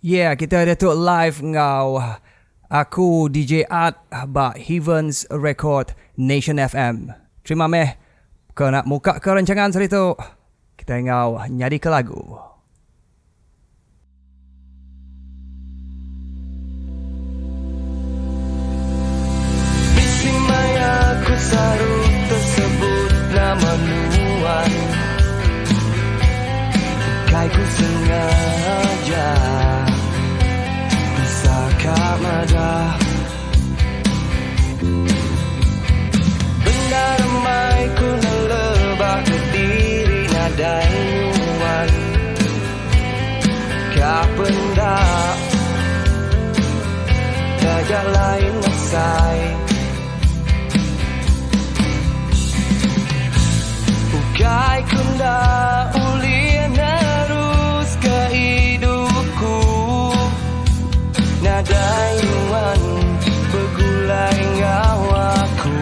Yeah, kita ada tu live ngau. Aku DJ Art ba Heavens Record Nation FM. Terima meh. Kau nak muka ke rancangan seri tu. Kita ngau nyadi ke lagu. Bisi maya ku saru tersebut nama nuan. Kai ku sengaja Bisakah madah benda ramai ku nelebak ke diri nadai nuan. Kau pendak gajah lain masai. Ukai kunda ulien harus ke hidupku. Nadai nuan bergulai ngawaku.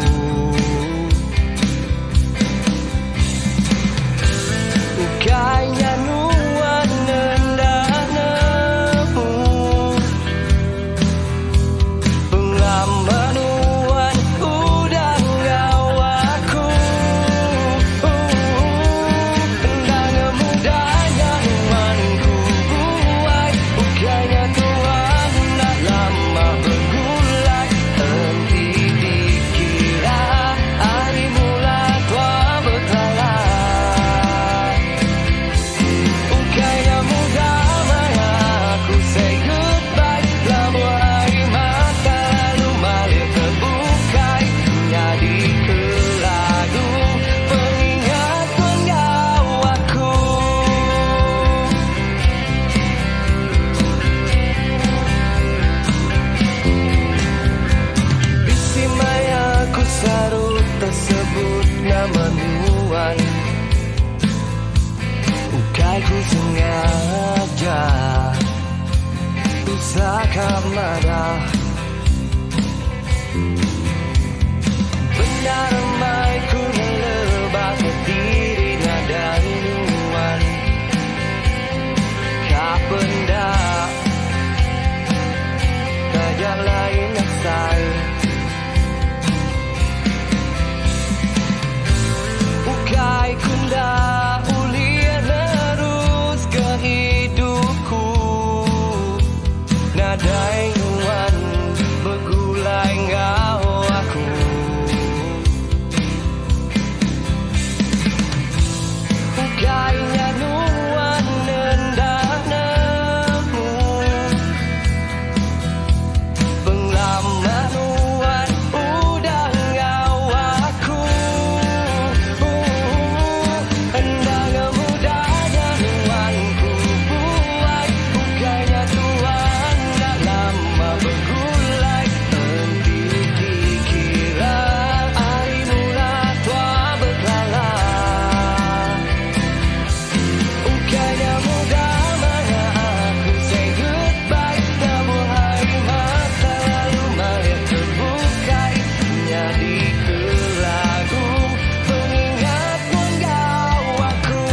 Ukai nyanuan nendah nemu. Pengalaman nuan udah ngawaku. Tentang mudahnya nuanku buai. Ukainya tuan nak lama bergulai. Henti dikira hari mula tua berkelala. Ukainya mudah maya aku say goodbye. Lamu hari mata lalu malir terbukai. Jadi ke lagu pengingat penggawaku. Bisi maya ku saru tersebut nama nuan. Ukai ku sengaja Usahakah marah benda ramai ku melebak ke diri nadai nuan. Kau pendak gajah lain asal. Ukai kunda ulien harus ke hidupku. Nadai nuan bergulai ngau aku. Ukai nyanuan nendah nemu. Pengalaman nuan udah ngau aku. Endang mudahnya nuanku buai. Ukainya tuan tak lama bergulai. Henti dikira hari mula tua berkelala. Ukainya mudah maya aku say goodbye. Lamu hari mata lalu malir terbukai. Jadi ke lagu pengingat penggawaku.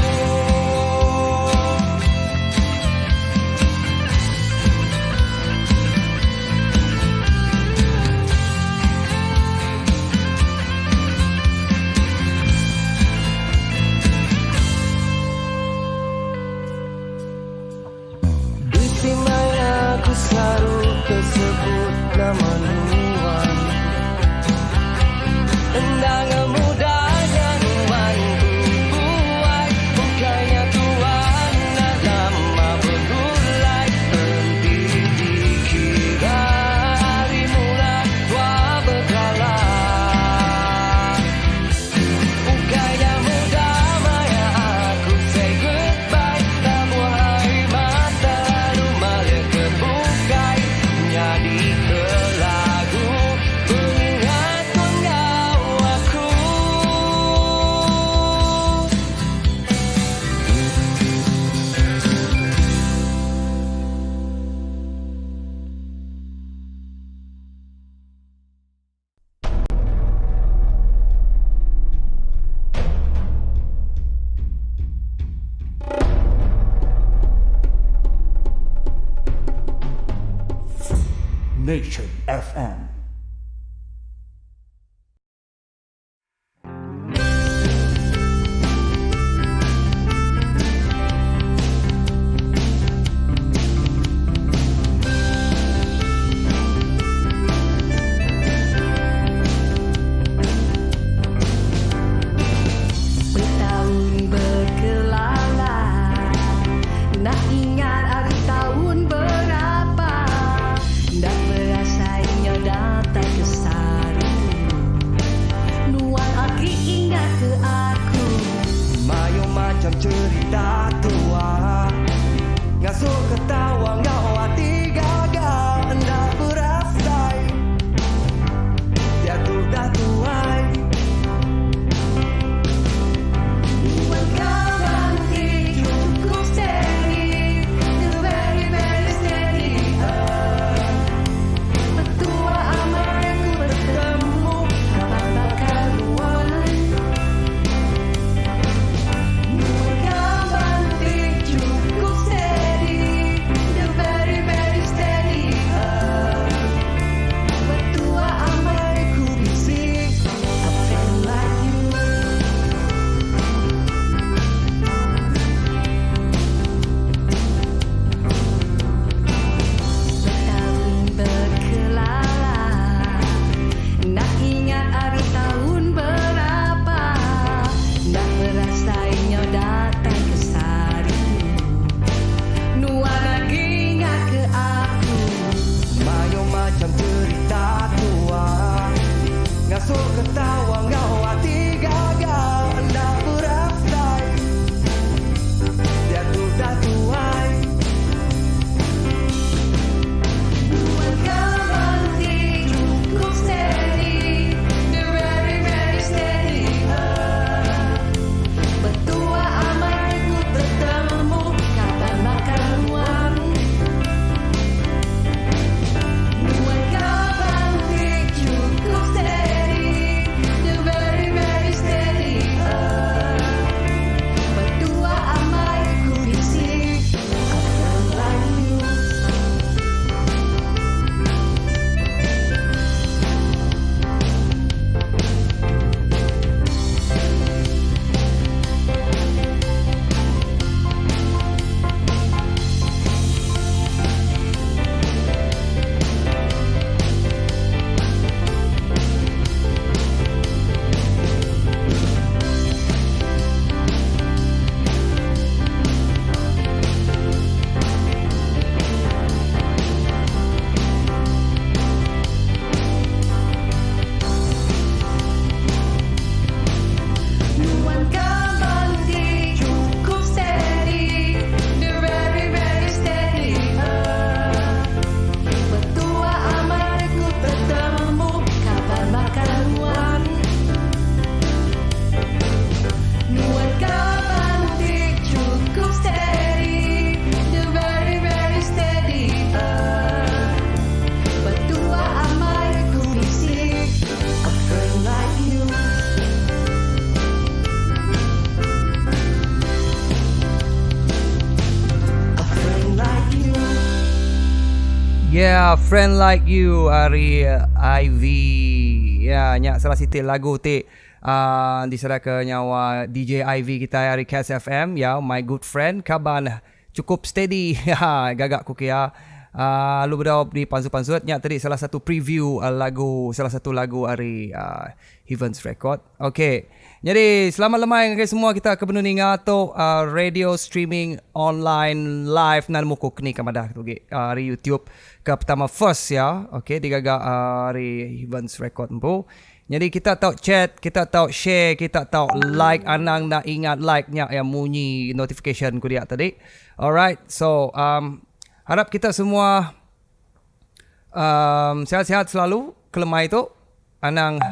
Bisi maya ku saru tersebut nama nuan. Endang mudahnya nuanku buai. Ukainya tuan nak lama bergulai. Henti dikira hari mula tua berkala. Ukainya mudah maya aku say goodbye. Lamu hari mata lalu malir terbukai. Jadi ke lagu pengingat penggawaku. Nation FM. Bertahun berkelana, nak ingat hari tahun berapa, dah merasainya datang ke sari. Nuan aki ingat ke aku, Mayo macam cerita tua, ngasuh ketawa ngau hati gagal, hendak berasai, jatuh dah tuai. nuan kau nanti cukup steady, the very very steady. Petua amarku bertemu, kapan bakal nuan. Nuan kau nanti cukup steady, the very very steady. Petua amarku bisik, I feel like you. Bertahun berkelala, nak ingat hari tahun berapa, nak merasainya datang ke sari. Nuan lagi ingat ke aku, Mayo macam cerita tua, ngasuh ketawa ngau hati gagal, hendak berasai, jatuh dah tuai. nuan kau nanti cukup steady, the very very steady. Petua amarku bertemu, kapan bakal nuan. Nuan kau nanti cukup steady, the very very steady. Petua amarku bisik, I feel like you. Nuan kau nanti cukup steady, the very very steady. Petua amarku bertemu, kapan bakal nuan. Nuan kau nanti cukup steady, the very very steady. Petua amarku bisik, a friend like you. A friend like you. Yeah, friend like you Ari Ivy. Ya, nyak salah sitil lagu ti diserah ke nyawa DJ Ivy kita Ari Cash FM ya, my good friend kaban cukup steady. Ya, gagak ku kia. Lu berdaub di pansu-pansut nyak tadi salah satu preview salah satu lagu Ari Heaven's Record. Okay. Jadi selamat lemai guys semua, kita ke benuni ngato radio streaming online live nan muko kini kamadah tu hari YouTube ke pertama first ya. Okay, digaga hari Heaven's Record empu. Jadi kita tahu chat, kita tahu share, kita tahu like, anang nak ingat like-nya yang bunyi notification ku dia tadi. Alright, so harap kita semua sehat-sehat selalu. Kelemah itu anang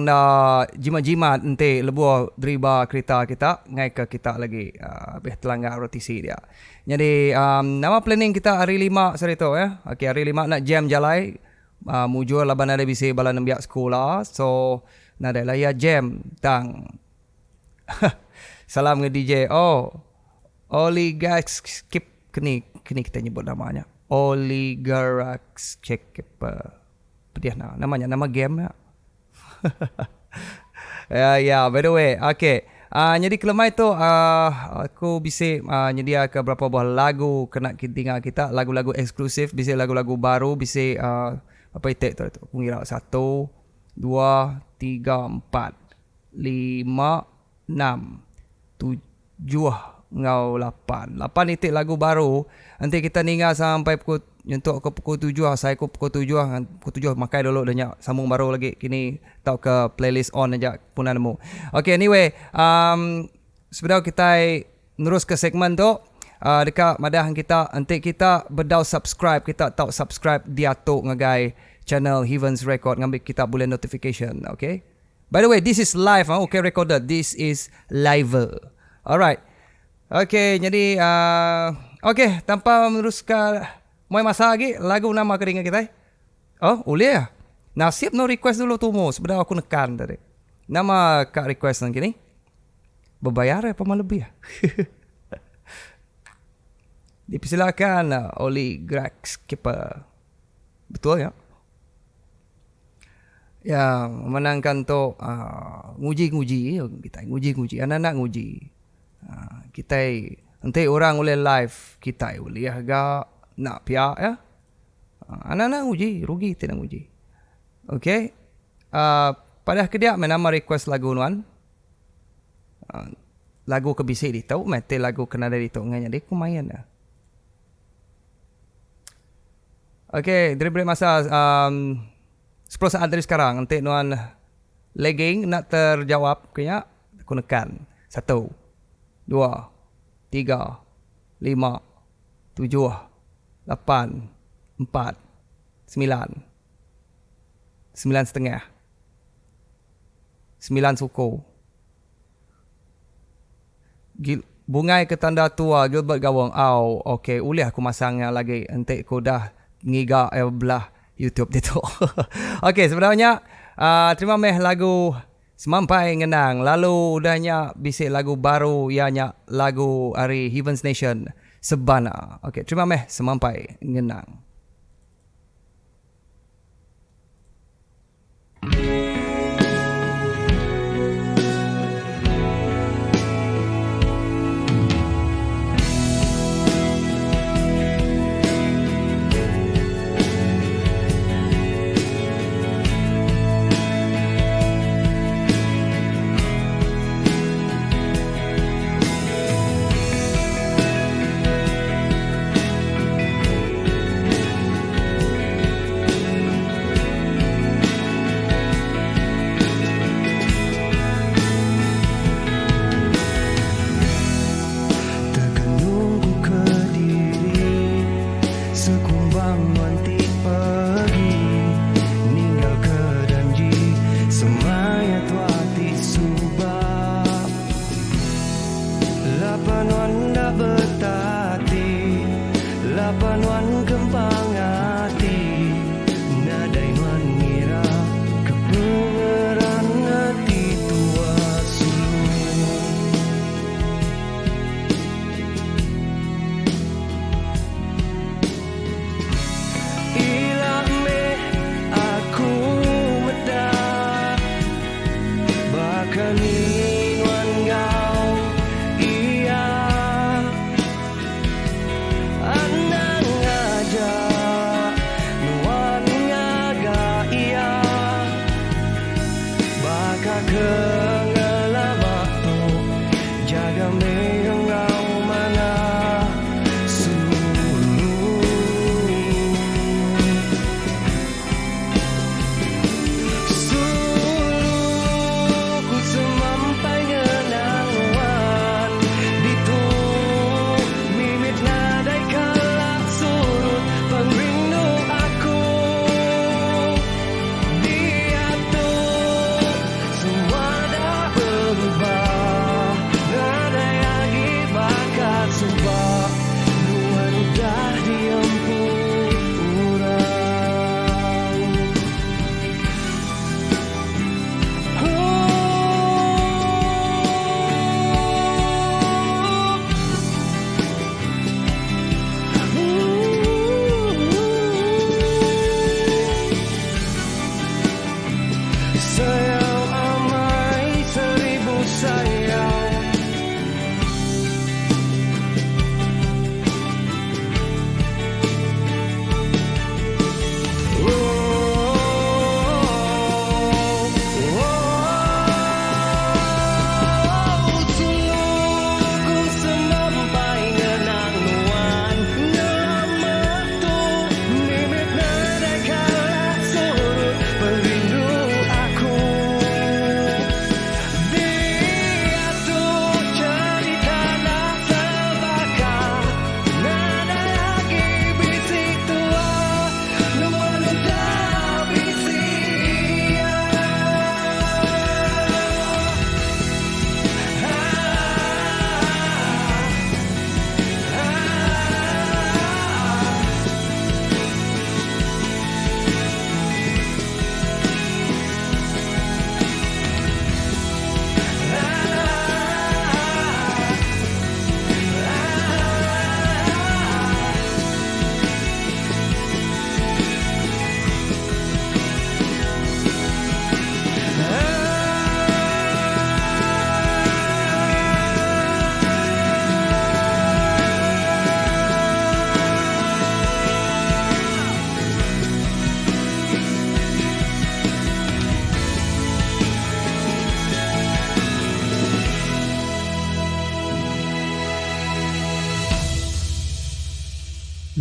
nak jimat-jimat ente lebuh deriba kereta kita ngai ke kita lagi beh telangga rotisi dia. Jadi nama planning kita hari 5 sore tu ya. Okey, hari 5 nak jam jalai mujur laban ada bisi bala nembiak sekolah. So nada lah ya jam tang. Salam ke DJ. Oh. Oli guys skip kini kita nyebut namanya. Oligarchs check Pedih namanya nama game ya. Ya, by the way, okay. Jadi kelemai tu aku bisa nyedia ke berapa buah lagu kena tinggal kita, lagu-lagu eksklusif, bisa lagu-lagu baru, bisa apa itu tu aku kira 1 2 3 4 5 6 7 ngau 8 itik lagu baru. Nanti kita tinggal sampai pukul untuk ke pukul 7 saya ke pukul 7 makai dulu dah sambung baru lagi kini tahu ke playlist on aja pun nemu. Okay, anyway, sebenarnya kita terus ke segmen tu dekat madah kita nanti kita berdau subscribe, kita tahu subscribe dia tu ngagai channel Heavens Record ngambil kita boleh notification. Okay, by the way, this is live, okay, recorded, this is live. Alright, okay, jadi okay, tanpa meneruskan mau masa lagi lagu nama keringat kita. Oh, boleh ya? Nasib no request dulu tu mo. Sebenarnya aku nekan tadi. Nama kak request nanti ni. Berbayar apa malah lebih ya? Dipersilakan Oligarchs keeper. Betul ya? Ya, menangkan tu nguji-nguji kita, nguji-nguji, anak-anak nguji. Kita nanti orang boleh live, kita boleh agak nak pihak ya. Anak-anak uji, rugi tidak uji. Okay. Pada kedia nama request lagu nuan. Lagu kebisik di tahu mete lagu kena dari tu nganya dia aku main dah. Okay, dari masa 10 saat dari sekarang nanti nuan legging nak terjawab kaya aku nekan 1 2 3 5 7 8 4 9 9 setengah 9 suku bungai ke tanda tua Gilbert Gawang. Okay, ulih aku masangnya lagi nanti aku dah ngiga belah YouTube dia tu. Okay, sebenarnya terima kasih lagu Semampai Ngenang. Lalu udahnya bisik lagu baru ianya lagu hari Heavens Nation Sebana. Okay, terima kasih Semampai Ngenang.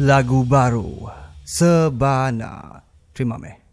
lagu baru Sebana. Terima kasih.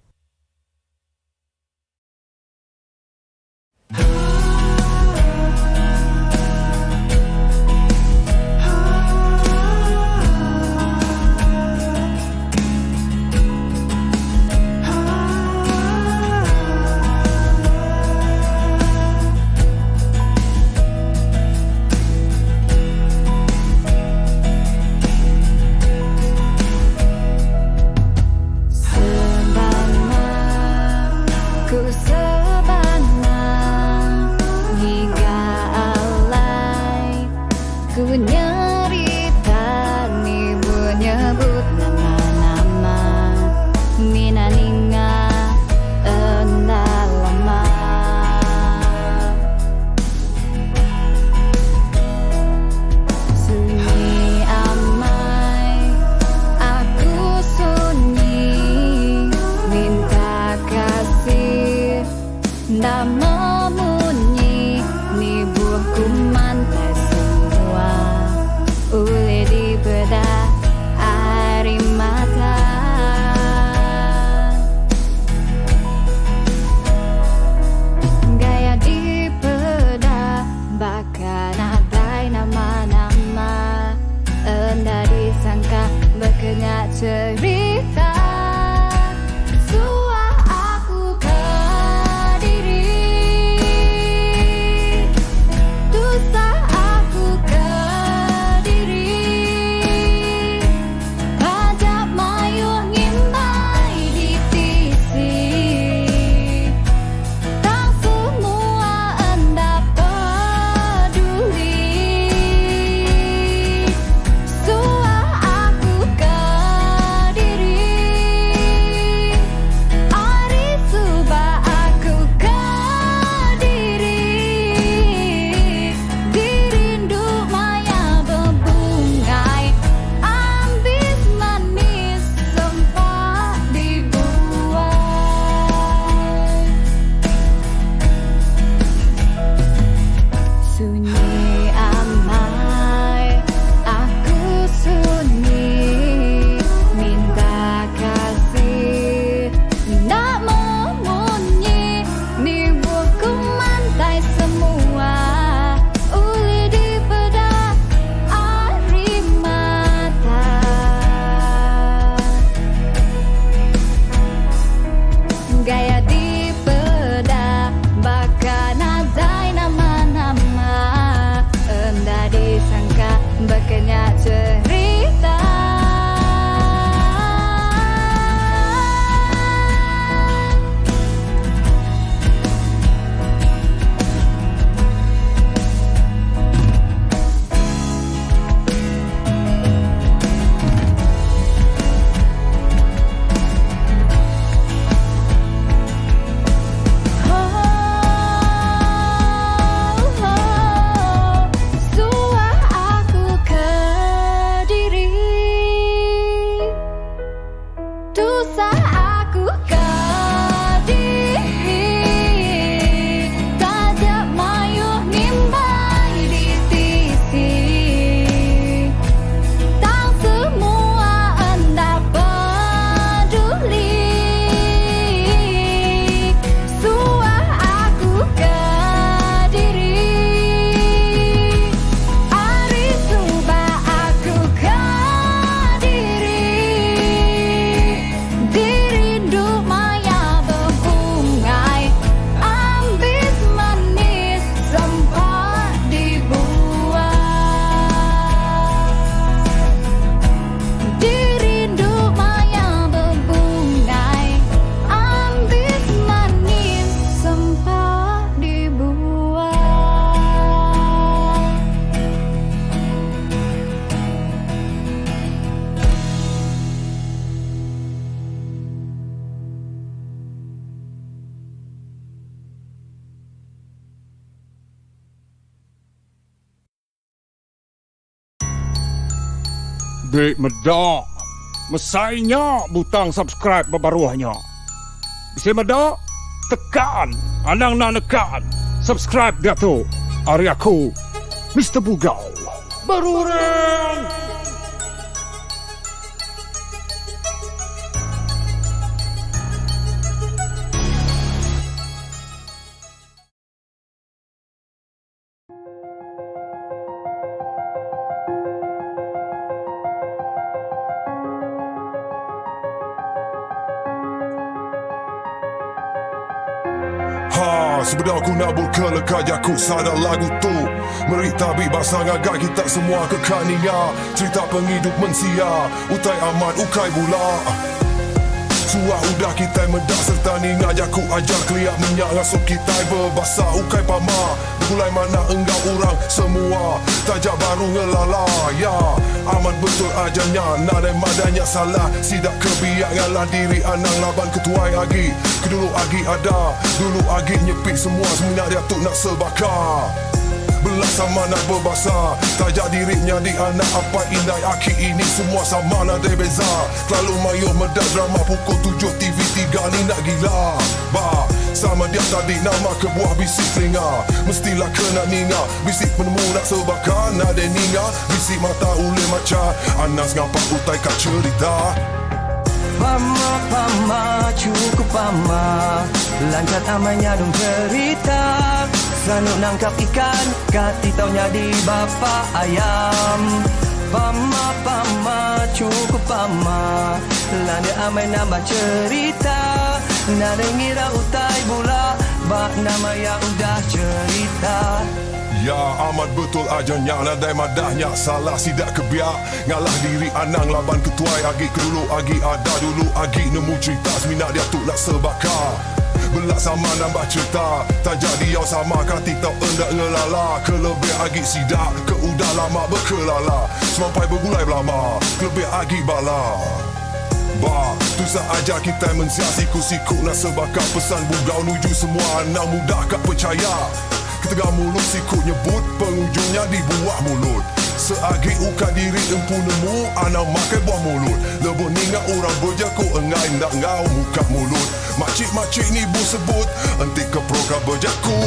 Dek medak, mesainya butang subscribe babaruahnya. Bisa medak, tekan, anang nak nekan. Subscribe dia tu. Hari aku, Mr. Bugau. Baru orang. Sebenarnya aku nak berkelakar aku sadar lagu tu Merik tabik basang agak kita semua kekania Cerita penghidup mensia Utai amat ukai bula Suah udah kita medak serta ni ngajak ku ajar keliak minyak ngasup kita berbahasa ukai pama Bergulai mana enggak orang semua Tajak baru ngelala ya Aman betul ajarnya nadai madanya salah Sidak kebiak ngalah diri anang laban ketuai agi Kedulu agi ada Dulu agi nyepik semua Seminat dia tu nak sebakar Belas sama nak berbahasa Tajak dirinya di anak apa indai aki ini Semua sama nak ada beza Terlalu mayuh medak drama pukul 7 TV3 ni nak gila Bah, sama dia tadi nama ke buah bisik telinga Mestilah kena ninga Bisik penemu nak sebakar Nak ada ninga Bisik mata ule macam Anas ngapak utai kat cerita Pama, cukup pama Lancat amanya dong cerita Sanuk nangkap ikan Kati taunya di bapa ayam Pama, cukup pama Landa amai nambah cerita Nada ngira utai bula Bak nama yang udah cerita Ya amat betul ajarnya nadai madahnya Salah sidak kebiak Ngalah diri anang laban ketuai agi Kedulu agi ada dulu agi Nemu cerita seminat dia tu nak sebakar Belak sama nambah cerita Tak jadi yang sama kati tau endak ngelala Kelebih agi sidak Ke udah lama berkelala Semampai bergulai belama Kelebih agi bala Bah, tu sahaja kita mensiasiku-siku nak sebakar pesan bugau nuju semua anak muda kat percaya Ketengah mulut siku nyebut penghujungnya di buah mulut Seagi ukat diri empu nemu anak makai buah mulut Lebih ningat orang berjaku engai nak ngau muka mulut Makcik-makcik ni bu sebut entik ke program berjaku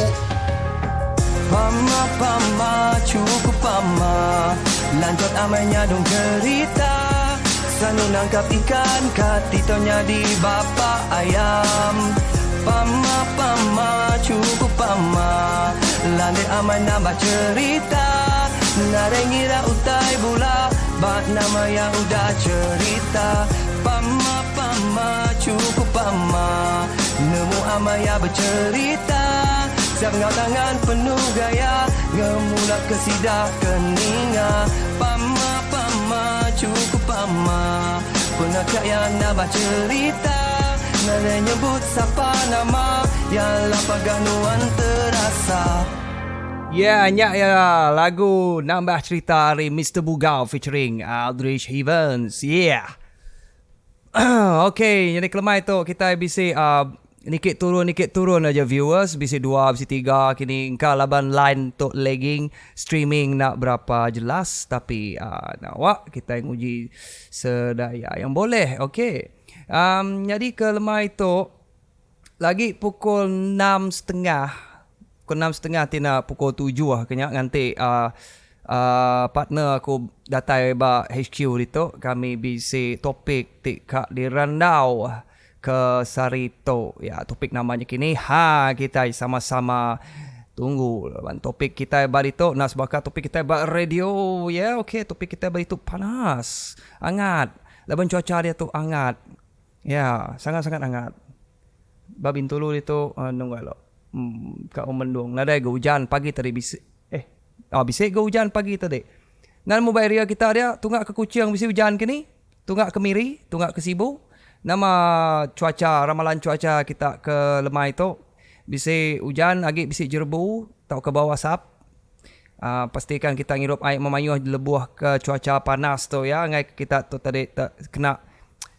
Pama, cukup pama Lancat amainya dong cerita Sanu nangkap ikan Kati taunya di bapa ayam Pama, cukup pama Landai amai nambah cerita Nada ngira utai bula Bak nama yang udah cerita Pama, cukup pama Nemu amai yang bercerita Siap ngau tangan penuh gaya Ngemulat ke sidak keninga Pama, cukup pama Pernah kak yang nambah cerita Nada nyebut siapa nama Yang lapar ganuan terasa Ya, nyak ya lagu nambah cerita dari Mr. Bugau featuring Aldrich Evans. Yeah. Okay, jadi kelemah itu kita bisa nikit turun aja viewers. Bisa 2, bisa 3. Kini engkau laban line untuk lagging streaming nak berapa jelas. Tapi nak kita yang uji sedaya yang boleh. Okay. Jadi kelemah itu lagi pukul 6.30. Pukul 6.30 tina pukul 7 lah kenyak nganti partner aku datai ba HQ itu kami bisa topik tika di Randau ke Sarito ya topik namanya kini kita sama-sama tunggu lawan topik kita ba itu nak sebakat topik kita ba radio ya okey topik kita ba itu panas hangat lawan cuaca dia tu hangat ya sangat-sangat hangat ba Bintulu itu nunggu lo Kak mendung nada go hujan pagi tadi bisa bisa go hujan pagi tadi nan mobile area kita dia tunggak ke Kuching bisa hujan kini tunggak ke Miri tunggak ke Sibu nama cuaca ramalan cuaca kita ke Lemah itu bisa hujan agi bisa jerbu tau ke bawah sap pastikan kita ngirup air memayuh lebuh ke cuaca panas tu ya ngai kita tu tadi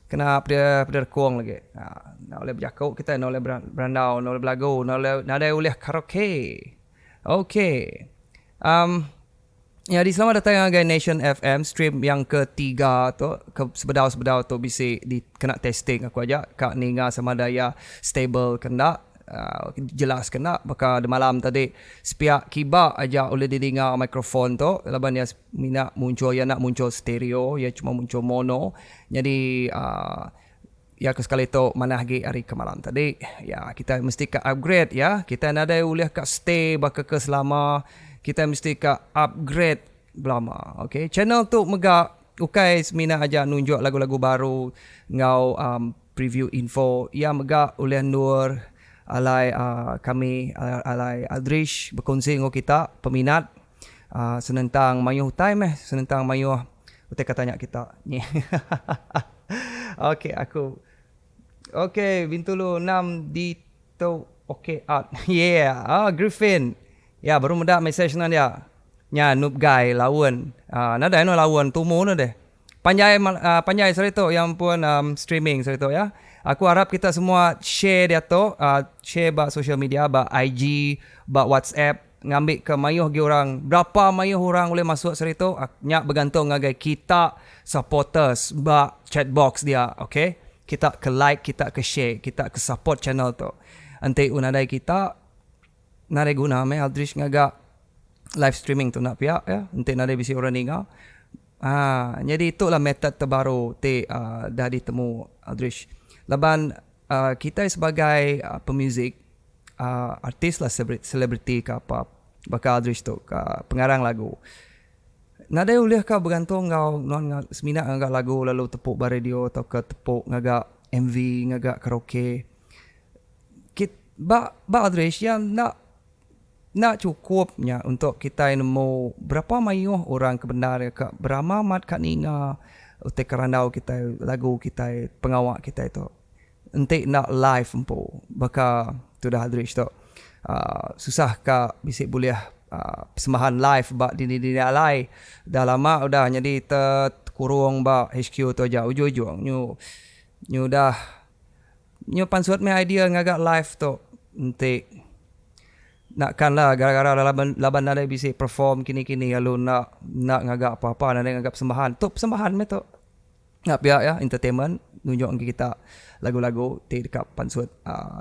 kena pedar-kuang lagi. Nak boleh berjakau kita, nak boleh berandau, nak boleh belagu, nak boleh karaoke. Okay. Jadi selamat datang ke Nation FM stream yang ketiga tu ke sebedau-sebedau tu bisa kena testing aku aja kak ninga sama daya stable kena jelas kena maka di malam tadi sepiak kiba aja oleh didengar mikrofon tu laban dia nak muncul stereo ya cuma muncul mono jadi ya sekali tu mana lagi hari ke malam tadi ya kita mesti ke upgrade ya kita ada boleh kat stay baka ke selama kita mesti ke upgrade belama okey channel tu mega ukai semina aja nunjuk lagu-lagu baru ngau preview info ya mega oleh nur alai kami alai Aldrich berkongsi dengan kita peminat senentang mayuh time senentang mayuh utai katanya kita ni. Okay, Bintulu 6 Dito Art. Yeah, Griffin. Ya, baru mendak message nan dia. Nya noob guy lawan. Nada no lawan tumu no deh. Panjai sorry tu yang pun streaming sorry tu ya. Aku harap kita semua share dia tu, share ba social media, ba IG, ba WhatsApp, ngambil ke mayuh gi orang. Berapa mayuh orang boleh masuk sorry tu? Nyak bergantung ngagai kita supporters ba chat box dia, okay? Kita ke like, kita ke share, kita ke support channel tu. Ante unadai kita nare guna me Aldrich ngaga live streaming tu nak pihak ya. Ante nare bisi orang ninga. Jadi itulah metod terbaru dah ditemu Aldrich. Laban kita sebagai pemuzik, artis lah selebriti ke apa, bakal Aldrich tu ke pengarang lagu. Nada boleh kau bergantung kau non seminat ngagak lagu lalu tepuk bar radio atau ke tepuk ngagak MV ngagak karaoke. Ba Aldrich yang nak cukupnya untuk kita nemu berapa mayuh orang kebenar ke beramat kat ninga utai kerandau kita lagu kita pengawak kita itu entik nak live empu baka tu dah Aldrich tu susah ka bisik boleh persembahan live bak di alai dah lama udah jadi terkurung bak HQ tu aja ujung-ujung nyu dah nyu pansuat me idea ngagak live tu entik nakkan lah gara-gara laban ada bisik perform kini-kini lalu nak ngagak apa-apa nak ngagak persembahan tu persembahan me tu nak pihak ya entertainment nunjuk kita lagu-lagu dekat pansut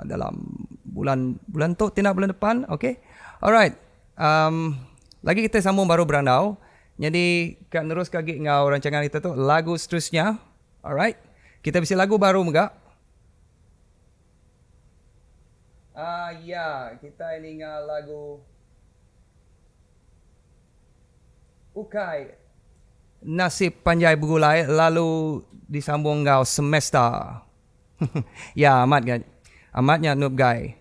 dalam bulan tu tina bulan depan. Okay, alright, lagi kita sambung baru berandau jadi kan terus kaki ngau rancangan kita tu lagu seterusnya. Alright, kita bisa lagu baru enggak? Ya, kita ini lagu Ukai Nasib Panjai Bergulai lalu disambung kau semesta. Ya, amatnya noob guy.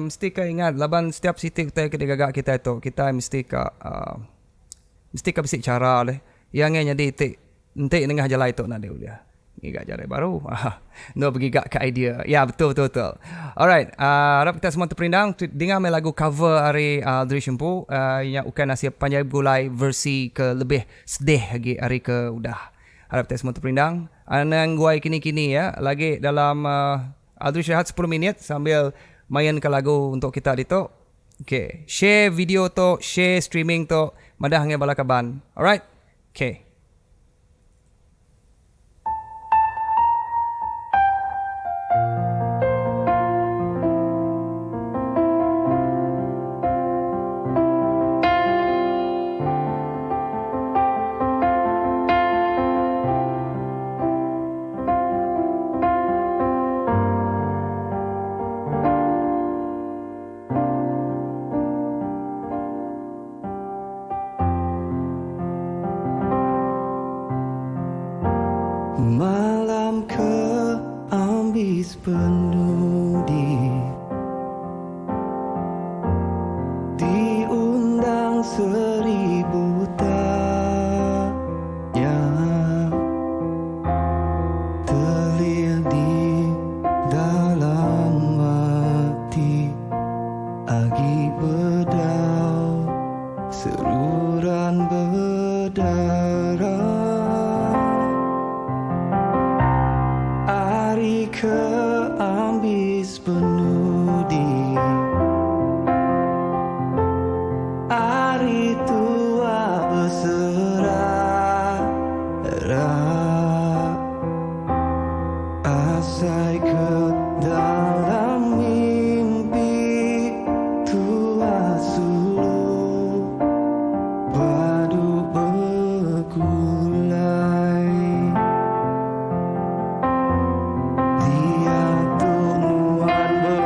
Mesti kau ingat laban setiap sitik kita gagak kita itu kita mesti kau bisik cara leh. Yang jadi entik tengah jalan itu nak dia. Gigak cara baru. No pergi ke idea. Ya, betul. Alright, harap kita semua terperindang dengar lagu cover hari Aldrich Empu yang Ukai Nasib Panjai Bergulai versi ke lebih sedih lagi hari ke udah. Harap kita semua terperindang. Anang guai kini-kini ya. Lagi dalam Aldrich rehat 10 minit sambil main ke lagu untuk kita itu. Okay, share video tu, share streaming tu, madah ngai balakaban. Alright. Okay. Malam keambis penuh diundang 1000 tanya terlir di dalam hati agi bedau seruran berdarah. Hari keambis penudi, hari tua berserah, asai ke dalam mimpi tua sulu badu bergulai. Dia tunuan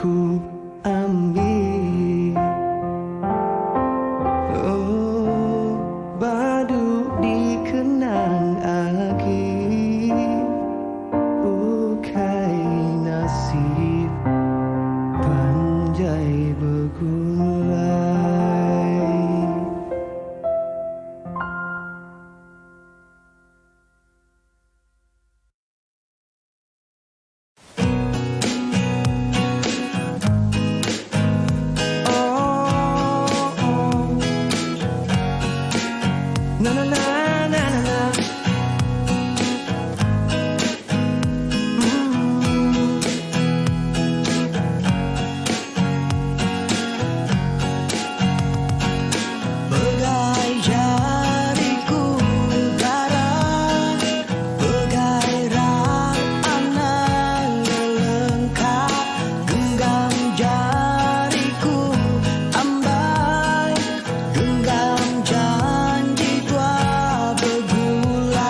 ku ambil. Oh, badu dikenang akhir, ukai nasib panjai bergulai. Na na na na na na. Bagai jariku darah, bagai rak anang lengkap, genggam jariku ambai, genggam janji tua bergulai.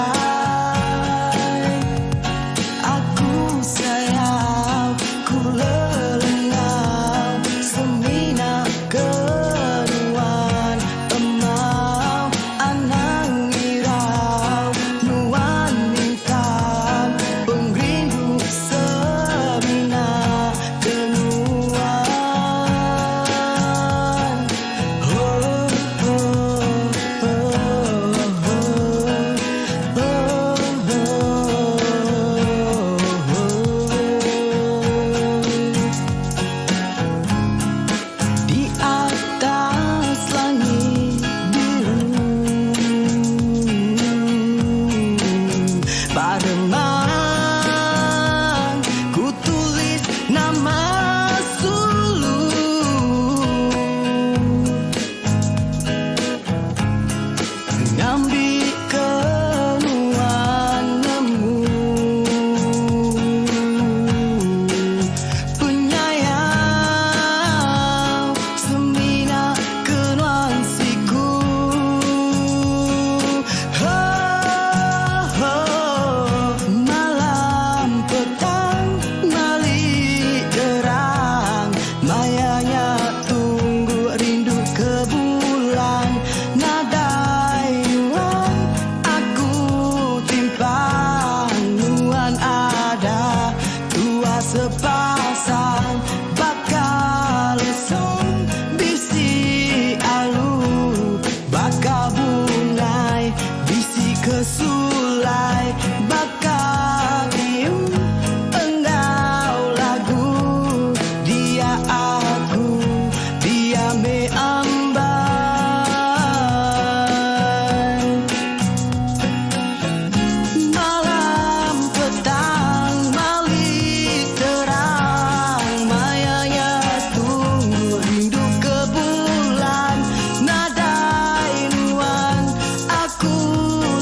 Aku sayang, ku lelengau, semina kenuan emau, anang irau, nuan mintan, pengrindu semina kenuan. Oh, oh, oh, di atas langit biru, Pademan ku tulis nama Sulu, ngambil kenuan nemu, penyayang semina kenuan siku. Oh, oh, malam petang malik terang, mayanya tunggu rindu ke bulan. Nadai nuan aku timpang, nuan ada tua sepasang, bakal lesung bisi alu, bakal bungai bisi kesulai, bakal tium enggau lagu. Dia aku, dia me ambai. Malam petang malik terang, mayanya tunggu rindu ke bulan. Nadai nuan aku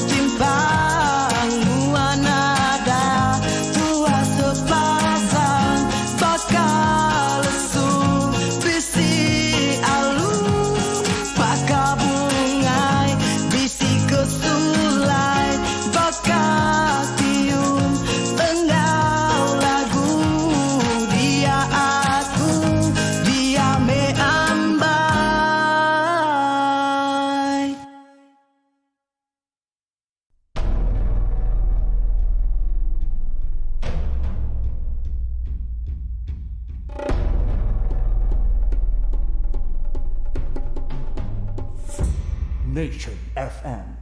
timpang, nuan ada tua sepasang, bakal lesu bisi alu, bakal bungai bisi kesulai, bakal tium enggau lagu. Dia aku, dia me ambai. Nation FM.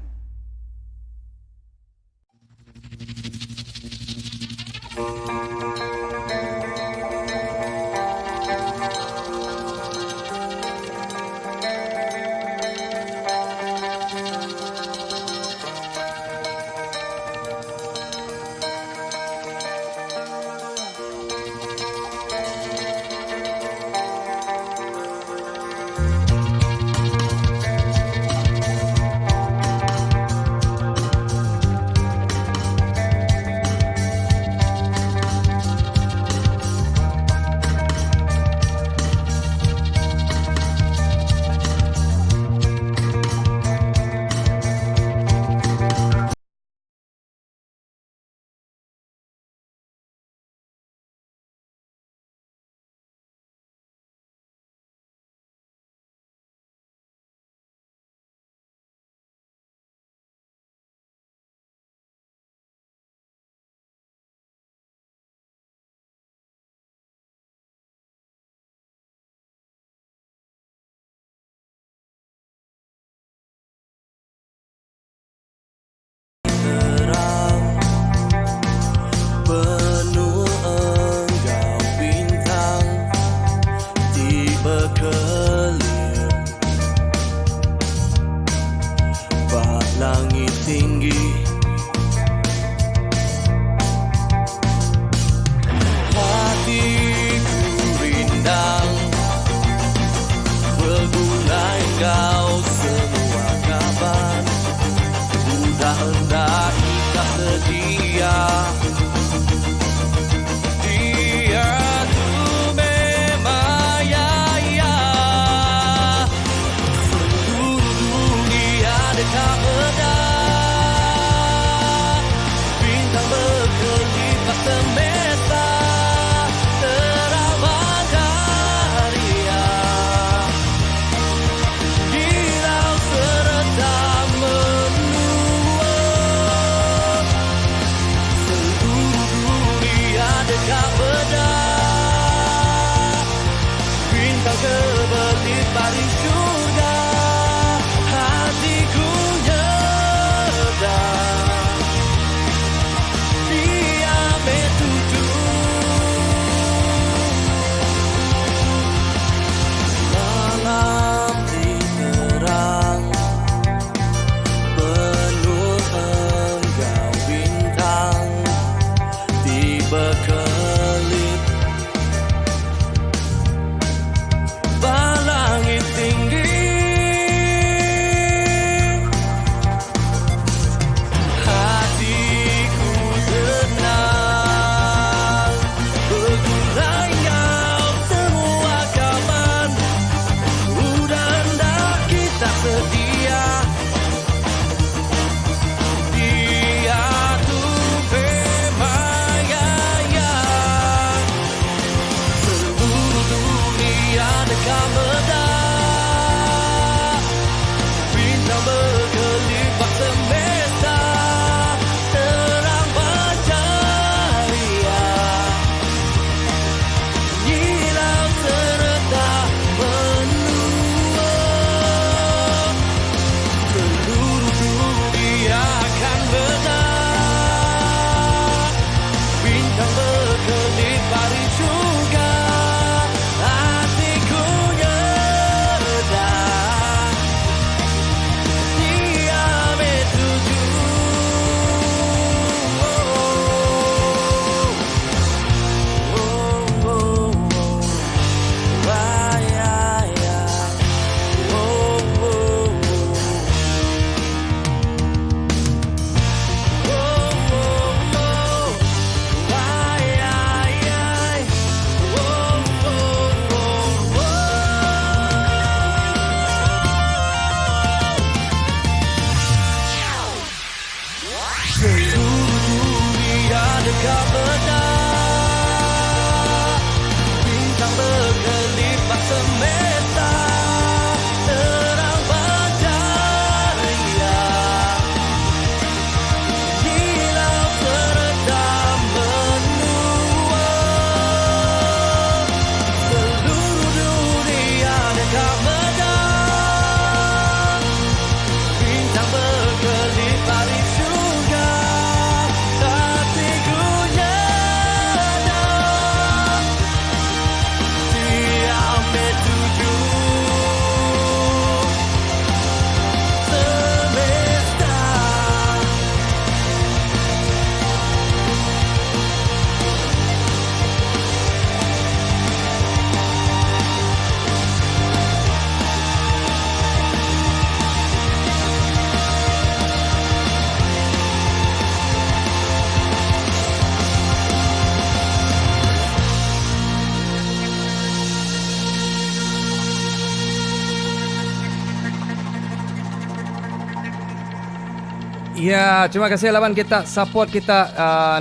Ya, terima kasih lawan kita support kita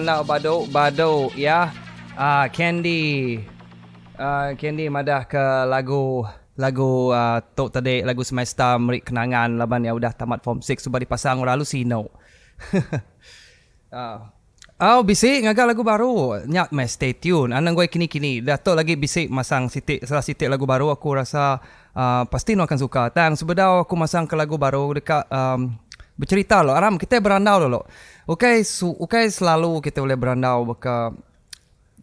nak Bado ya. Candy madah ke lagu tok tadi lagu semesta merik kenangan laban yang udah tamat form 6 sudah dipasang orang Lucino. Bisik ngagak lagu baru. Nyak stay tune. Anang gue kini Datuk lagi bisik masang salah sitik lagu baru aku rasa pasti no akan suka. Tang sebedau aku masang ke lagu baru dekat bercerita lo. Aram kita berandau lo. Okay, selalu kita boleh berandau baka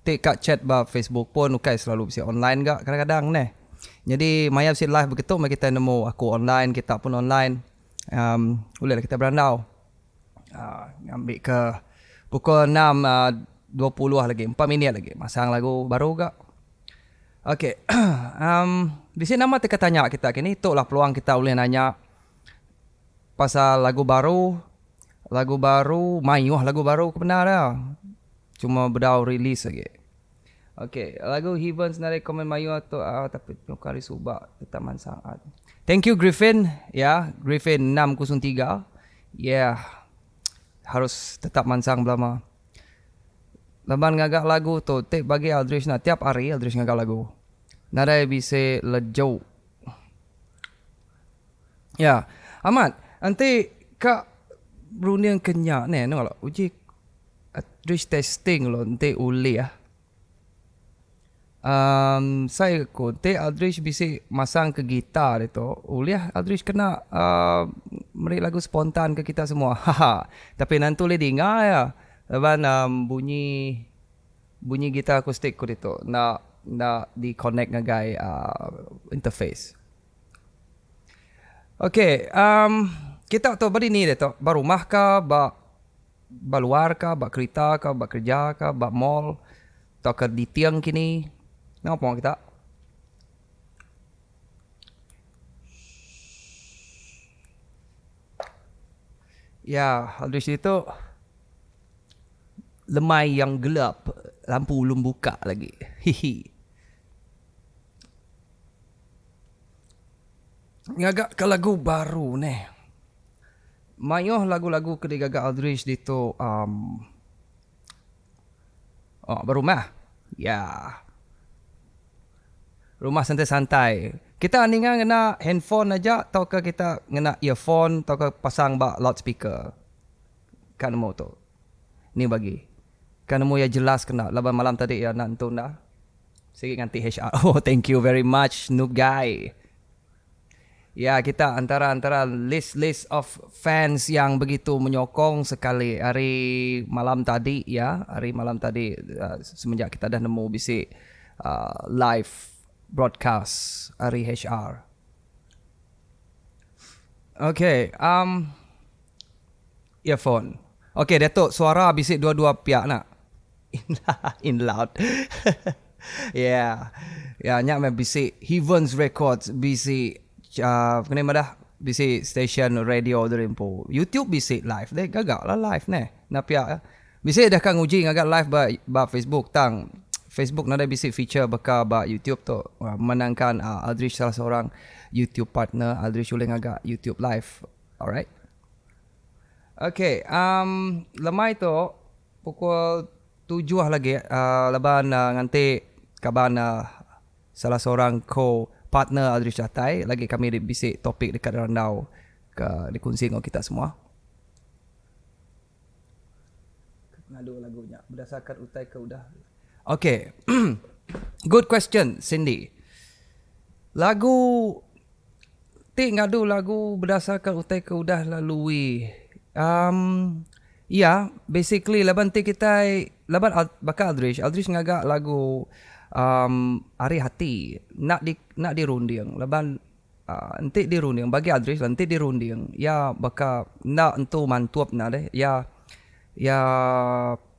kat chat ba Facebook pun selalu bisa online gak kadang-kadang neh. Jadi maya bisa live begitu mai kita nemu aku online, kita pun online. Bolehlah kita berandau. Ambil ke pukul 6.20 lagi, 4 minit lagi masang lagu baru gak. Okay. Di sini nama teka tanya kita kini itulah peluang kita boleh nanya pasal lagu baru mayuh lagu baru kebenar dah. Cuma berdau release lagi. Okay, lagu Heavens nak rekomen mayuh tu tapi kali subak tetaman saat. Thank you Griffin ya, Griffin 603. Yeah. Harus tetap mansang belama. Laban ngagak lagu tu tek bagi Aldrich nak tiap hari Aldrich ngagak lagu. Nada bisa lejau. Ya, Ahmad, nanti kak berunding kenyak ni no lah. Uji Aldrich testing lo nanti uli ya. Saya kote Aldrich bisa masang ke gitar itu. Uliah Aldrich kena merik lagu spontan ke kita semua. Tapi nanti boleh dengar ya. Lepas bunyi gitar akustik ko itu nak di connect ngagai interface. Okay, kita tu beri ni tu. Ba rumah ka, ba luar ka, ba kereta ka, ba kerja ka, ba mall, atau ke di tiang kini. Apa kita? Ya, Aldrich itu lemai yang gelap, lampu belum buka lagi. Hihi. Ngagak ke lagu baru ni. Mayuh lagu-lagu kedigagak Aldrich itu berumah. Ya. Rumah santai-santai. Kita ningan kena handphone aja atau ke kita kena earphone atau ke pasang bak loudspeaker. Kan mau tu. Ni bagi. Kan mau ya jelas kena. Laban malam tadi ya nantun dah. Sikit ganti HR. Oh, thank you very much noob guy. Ya, kita antara list of fans yang begitu menyokong sekali hari malam tadi ya. Hari malam tadi semenjak kita dah nemu bisik live broadcast hari HR. Okay, earphone. Okay, Datuk, suara bisik dua-dua pihak nak. In loud. Yeah. Ya, nyak me bisik Heavens Records, bisik kena madah bisik station radio Derimpo. YouTube bisik live. Deh gagak lah live neh. Nak pihak. Bisik dah kan uji ngagak live ba Facebook tang. Facebook nada bisik feature baka ba YouTube tu menangkan Aldrich salah seorang YouTube partner. Aldrich boleh ngagak YouTube live. Alright. Okay, lemai tu pukul 7 lagi leban nganti kaban salah seorang co-partner Aldrich Datai lagi kami bisik topik dekat randau ke dikongsi dengan kita semua. Ngadu lagunya berdasarkan utai ke udah. Okay. Good question, Cindy. Lagu ngadu lagu berdasarkan utai ke udah lalui. Ya, basically laban kita laban bakal Aldrich ngagak lagu Hari Hati nak dirunding laban nanti dirunding bagi Aldrich nanti dirunding ya baka nak entu mantuap na deh ya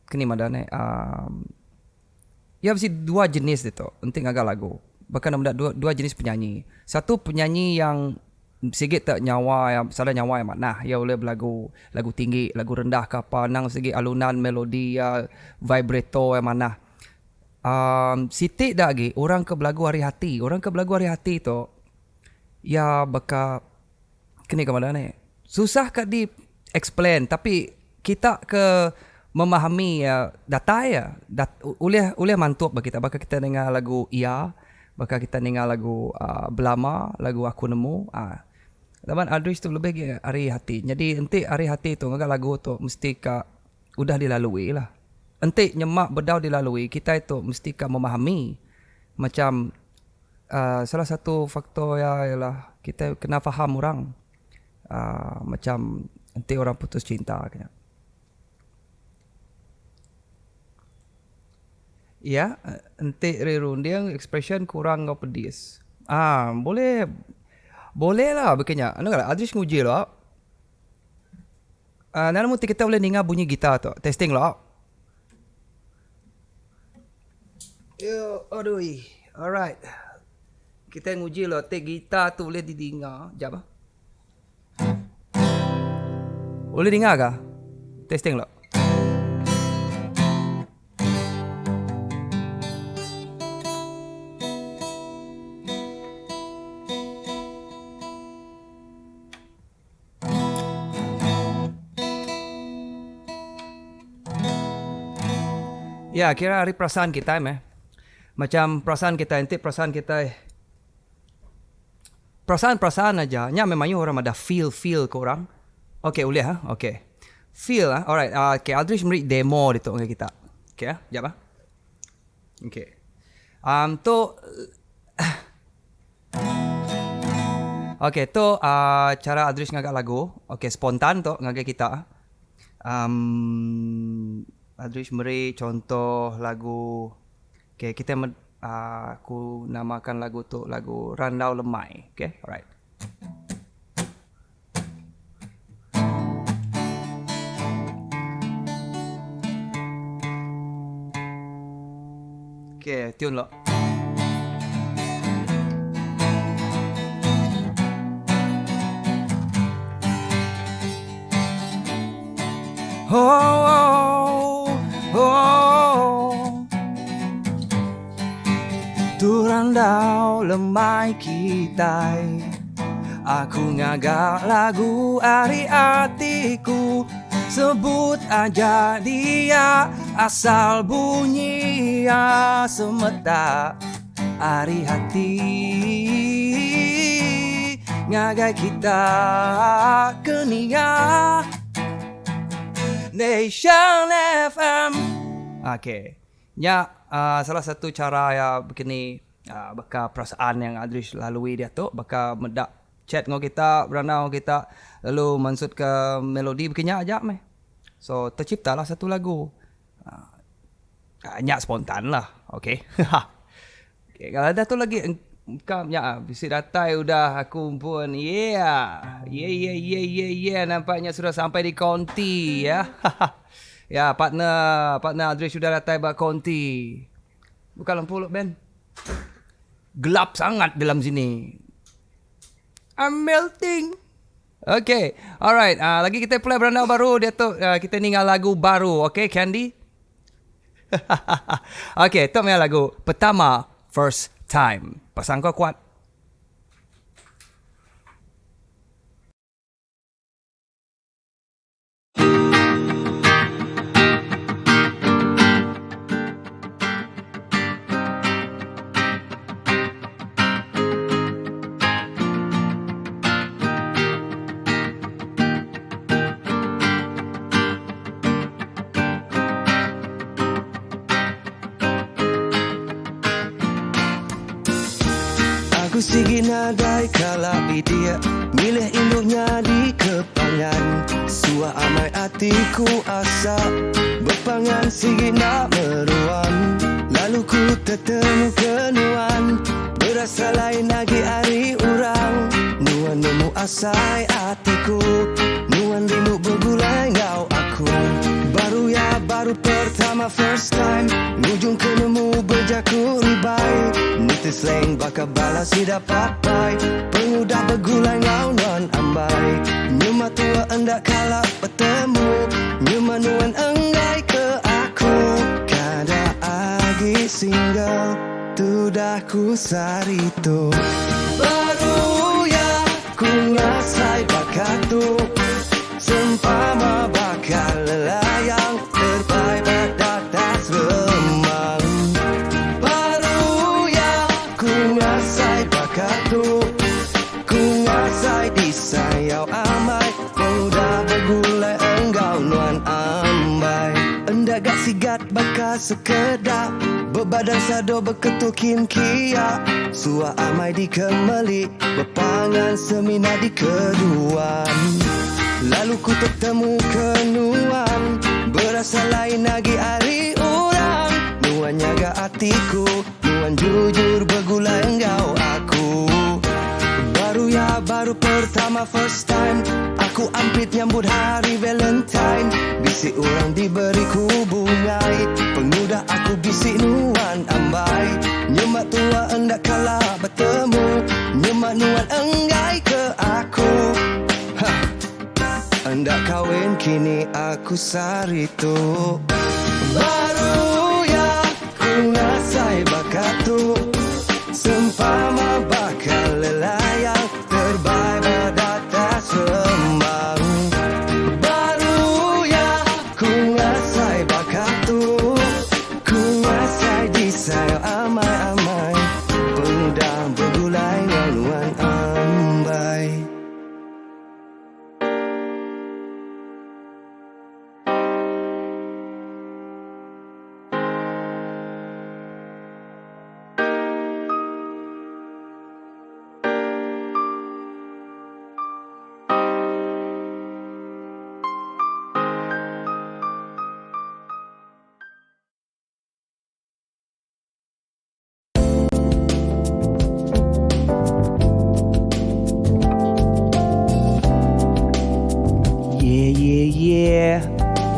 kini madane ya mesti dua jenis itu nanti ngagak lagu bahkan ada dua jenis penyanyi. Satu penyanyi yang sikit tak nyawa yang sada nyawa yang makna ya boleh lagu tinggi lagu rendah ke apa nang segi alunan melodi ya vibrato yang mana sitik dah lagi orang ke belagu Hari Hati tu ya baka kini ke mana ni susah kat di explain, tapi kita ke memahami data ya. Uleh mantuk bagi kita. Bakal kita dengar lagu Ia, bakal kita dengar lagu Belama, lagu Aku Nemu. Taman Adris tu lebih hari hati. Jadi enti hari hati tu ngagak lagu tu mesti udah dilalui lah. Enti nyemak bedau dilalui, kita itu mesti memahami. Macam salah satu faktor ialah kita kena faham orang. Macam enti orang putus cinta kena. Ya, enti rirun dia expression kurang ngau pedis. Boleh lah begini. Anu kan Adris nguji lah. Nana muti kita boleh dengar bunyi gitar tu. Testing lah. Yo, aduh. Alright. Kita nguji lah. Take gitar tu boleh didengar. Sekejap lah. Boleh dengar kah? Testing lah. Ya, kira hari perasaan kita macam perasaan kita nanti perasaan aja. Nya memangnya orang ada feel ke orang. Okay, boleh ha? Okay. Feel alright. Okay, Adris beri demo itu dengan kita. Okay, jap ah. Okay. Okay, tu cara Adris ngagak lagu. Okay, spontan tu ngagak kita. Adris beri contoh lagu. Okay, kita aku namakan lagu tu lagu Randau Lemai. Okay, alright. Okay, tune lo. Turandau lemai kita, aku ngagak lagu ari hatiku. Sebut aja dia, asal bunyi ya semeta ari hati. Ngagai kita kenia Nation FM. Okay. Ya, salah satu cara ya begini, bakal perasaan yang Adris lalui dia tu, bakal medak chat dengan kita, beranau kita, lalu maksud ke melodi begini aja meh. So terciptalah satu lagu. Nyak spontan lah, okay. Okay, kalau ada tu lagi ya, bisi datai udah aku pun yeah, nampaknya sudah sampai di Konti ya. Ya, partner Adris sudah datang ke Konti. Buka lampu lu, Ben. Gelap sangat dalam sini. I'm melting. Okay, alright. Lagi kita play beranda baru. Dia tu kita tinggal lagu baru. Okay, Candy? Okay, tu punya lagu pertama, First Time. Pasang kau kuat. Aku sigi nadai kala dia milih induknya di kepangan. Sua amai hatiku asa berpangan sigi nak meruan. Lalu ku tertemu kenuan berasa lain lagi hari urang. Nuan nemu asai hatiku, nuan rindu bergulai ngau aku. Baru pertama first time ngujung kenemu berjaku ribai. Nitis lain bakal balas tidak papai. Pengudah bergulai ngau nuan ambai. Nyuma tua endak kalah bertemu. Nyuma nuan enggai ke aku. Kada agi single tu dah ku sarito. Baru ya ku ngasai bakat tu sempat cinta sekedar, berbadan sado berketukin kia. Suah amai di kemeli, berpangan semina di keduan. Lalu ku bertemu kenuan, berasa lain lagi hari orang. Nuan nyaga hatiku, nuan jujur bergulai engkau aku. Baru pertama first time aku ampit nyambut hari Valentine. Bisik orang diberiku bungai, pengudah aku bisik nuan ambai. Nyemak tua hendak kalah bertemu, nyemak nuan enggai ke aku. Hendak kahwin kini aku saritu. Baru ya ku ngasai bakat tu, sempama bakal lelayang terbaik berdata sembang. Baru ya ku ngasai bakat tu, ku ngasai disayang amai-amai, pemuda bergulai nuan ambai.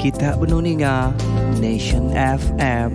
Kita benuninga Nation FM.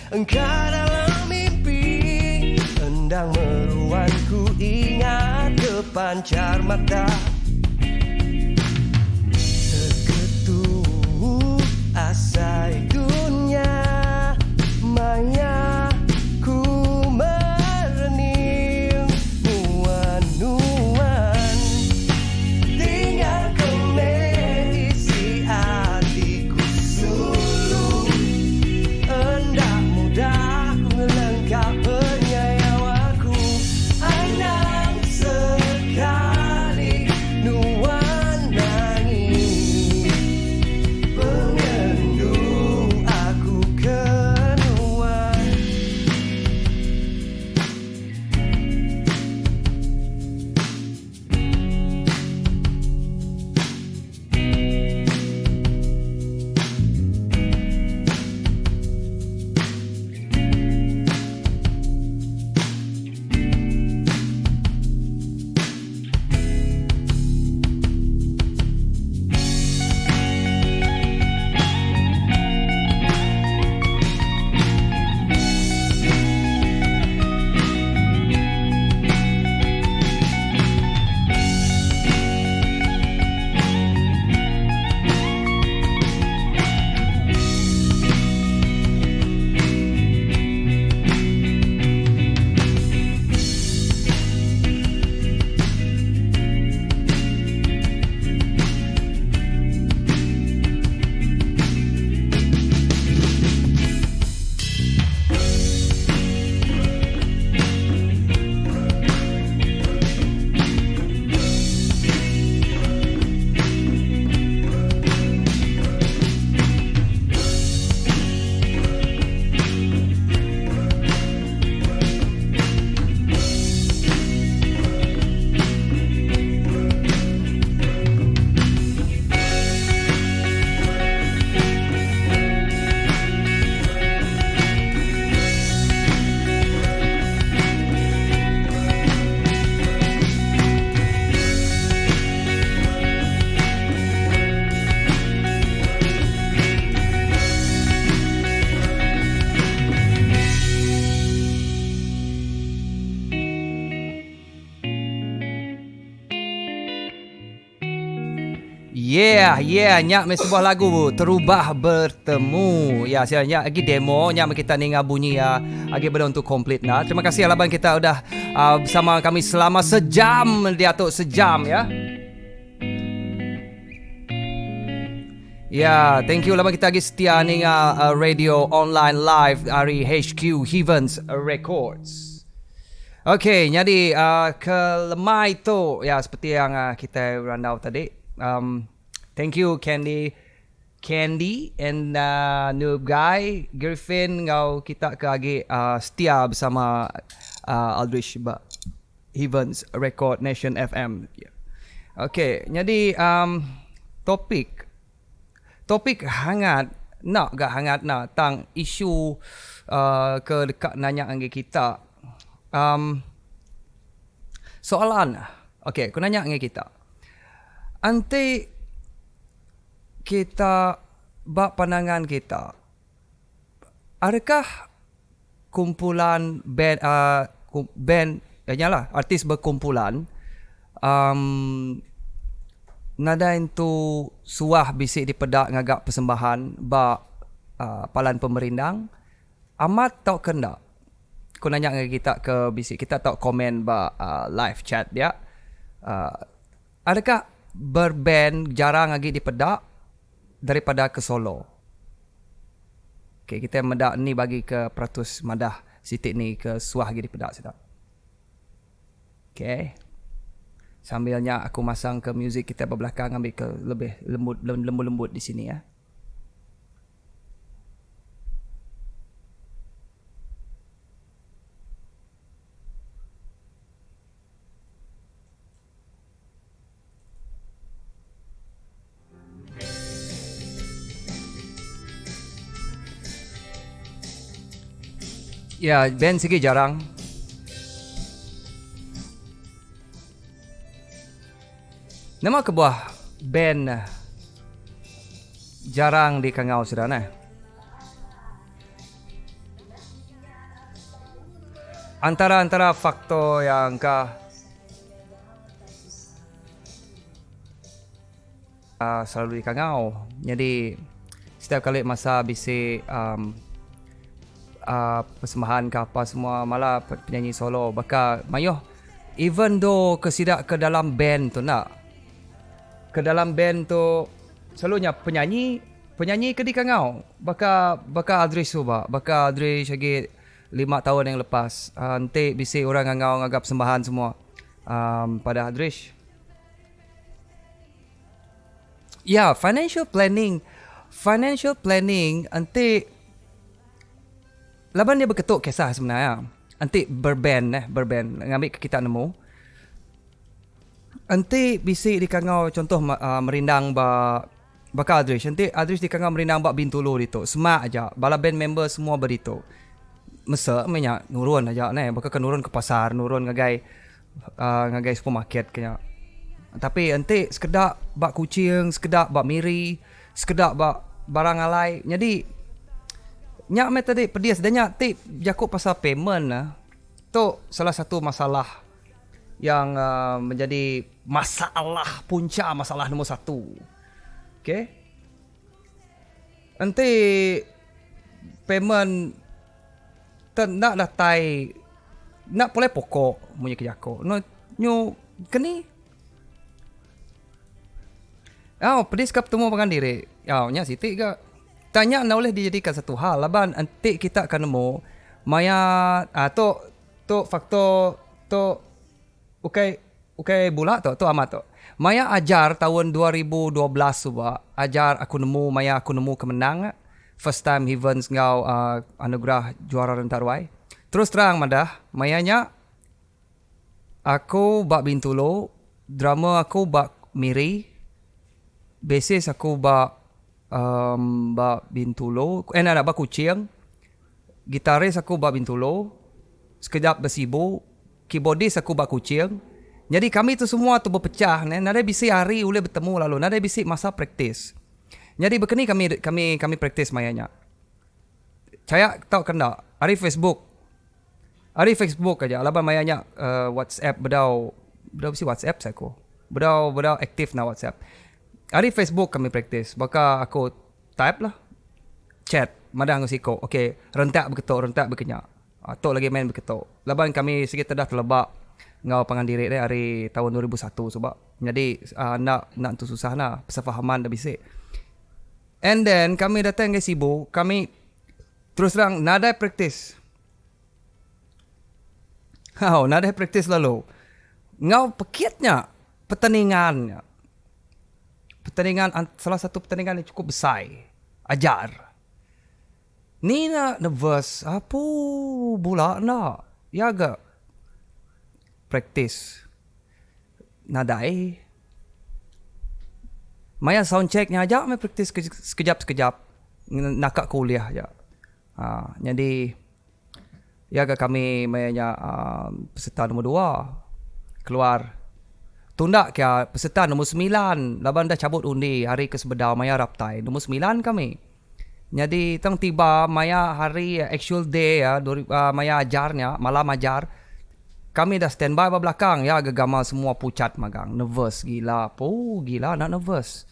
Engkau dalam mimpi, endang meruan ku ingat kepancar mata. Terketuk asai dunia maya, ku merening nuan-nuan. Tinggalkan isi hatiku sulung, hendak mudah ku melengkap penyayang aku. Anang sekali nuan nangis, pengendu Nyak me sebuah lagu Terubah Bertemu. Ya, saya nyak lagi demo, nyak kita ni bunyi ya. Lagi belum untuk komplit nah. Terima kasih Alaban kita udah bersama kami selama sejam, dia tu sejam ya. Ya, thank you Alaban kita lagi setia ni radio online live dari HQ Heavens Records. Okay, jadi kelemai tu ya seperti yang kita randau tadi. Thank you Candy and Noob Guy Griffin ngau kita ke lagi setia bersama Aldrich Heavens Record Nation FM. Okay, jadi topik hangat nak gak hangat nak tang isu ke dekat nanya dengan kita. Soalan. Okay, aku nanya dengan kita. Nanti kita bak pandangan kita, adakah kumpulan band yalah artis berkumpulan ngadain tu suah bisik di pedak ngagak persembahan bak palan pemerindang amat tau kendak. Aku nanya dengan kita ke bisik kita tau komen bak live chat dia. Adakah berband jarang lagi di pedak daripada ke solo? Okay, kita medak ni bagi ke peratus madah sitik ni ke suah lagi di pedak sedap. Okay. Sambilnya aku masang ke muzik kita berbelakang ambil ke lebih lembut di sini ya. Ya, band segi jarang. Nama kebuah band jarang di Kangau sudah nah. Antara faktor yang selalu di Kangau. Jadi setiap kali masa bisik persembahan ke apa semua malah penyanyi solo bakal mayoh even though kesidak ke dalam band tu nak ke dalam band tu selalunya penyanyi ke di Kangau bakal Aldrich suba bakal Aldrich lagi 5 tahun yang lepas nanti bisik orang Kangau ngagap sembahan semua pada Aldrich. Ya, financial planning nanti laban dia berketuk kisah sebenarnya. Nanti berband ngambil ke kita nemu. Nanti bisik di Kangau contoh merindang bakal Aldrich. Nanti Aldrich di Kangau merindang bak Bintulu itu. Semak aja. Bala band member semua berito. Masa banyak nurun aja nah. Bakal nurun ke pasar, nurun ngagai supermarket kaya. Tapi nanti sekedar bak kucing, sekedar bak miri, sekedar bak barang alai. Jadi nyak me tadi pedis dan nyak tip jakuk pasal payment tu salah satu masalah yang menjadi punca masalah nombor 1. Okay. Nanti payment nak datai nak boleh pokok punya kejakuk. No nyu keni. Pedis kap temu dengan diri. Nyak sitik ke tanya nak boleh dijadikan satu hal laban nanti kita akan nemu maya tu faktor tu ukai bula tu amat tu maya ajar tahun 2012 suba ajar aku nemu kemenang first time Heavens ngau anugerah juara rentarwai terus terang madah mayanya aku bak Bintulu drama aku bak miri basis aku bak Bintulu nak bak kucing gitaris aku bak Bintulu sekejap bersibu keyboardis aku bak kucing jadi kami tu semua tu berpecah nada bisik hari boleh bertemu lalu nada bisik masa praktis jadi berkeni kami praktis mayanya saya tahu kena hari Facebook aja laban mayanya WhatsApp bedau si WhatsApp saya ko bedau aktif na WhatsApp Hari Facebook kami praktis. Maka aku type lah. Chat. Madang aku siko. Okay. Rentak berkenyak. Tok lagi main berketuk. Laban kami sikit dah terlebak. Ngau pangandiri dia hari tahun 2001 sebab. Jadi nak tu susah lah. Persefahaman dah bisik. And then kami datang ke Sibu. Kami terus terang nadai praktis. Nadai praktis lalu. Ngau pekitnya pertandingannya. Salah satu pertandingan yang cukup besar. Ajar. Ni nak nervous. Apa bola nak? Ya agak praktis. Nadai. Maya sound checknya aja. Maya praktis sekejap-sekejap. Nakak kuliah je. Jadi ya agak kami mayanya peserta nombor 2 keluar. Tundak kaya peserta nombor 9. Laban dah cabut undi hari ke sebedau Maya Raptai. Nombor 9 kami. Jadi tang tiba Maya hari actual day ya, Maya ajarnya, malam ajar. Kami dah standby di belakang ya, gagal semua pucat magang. Nervous gila. Gila nak nervous.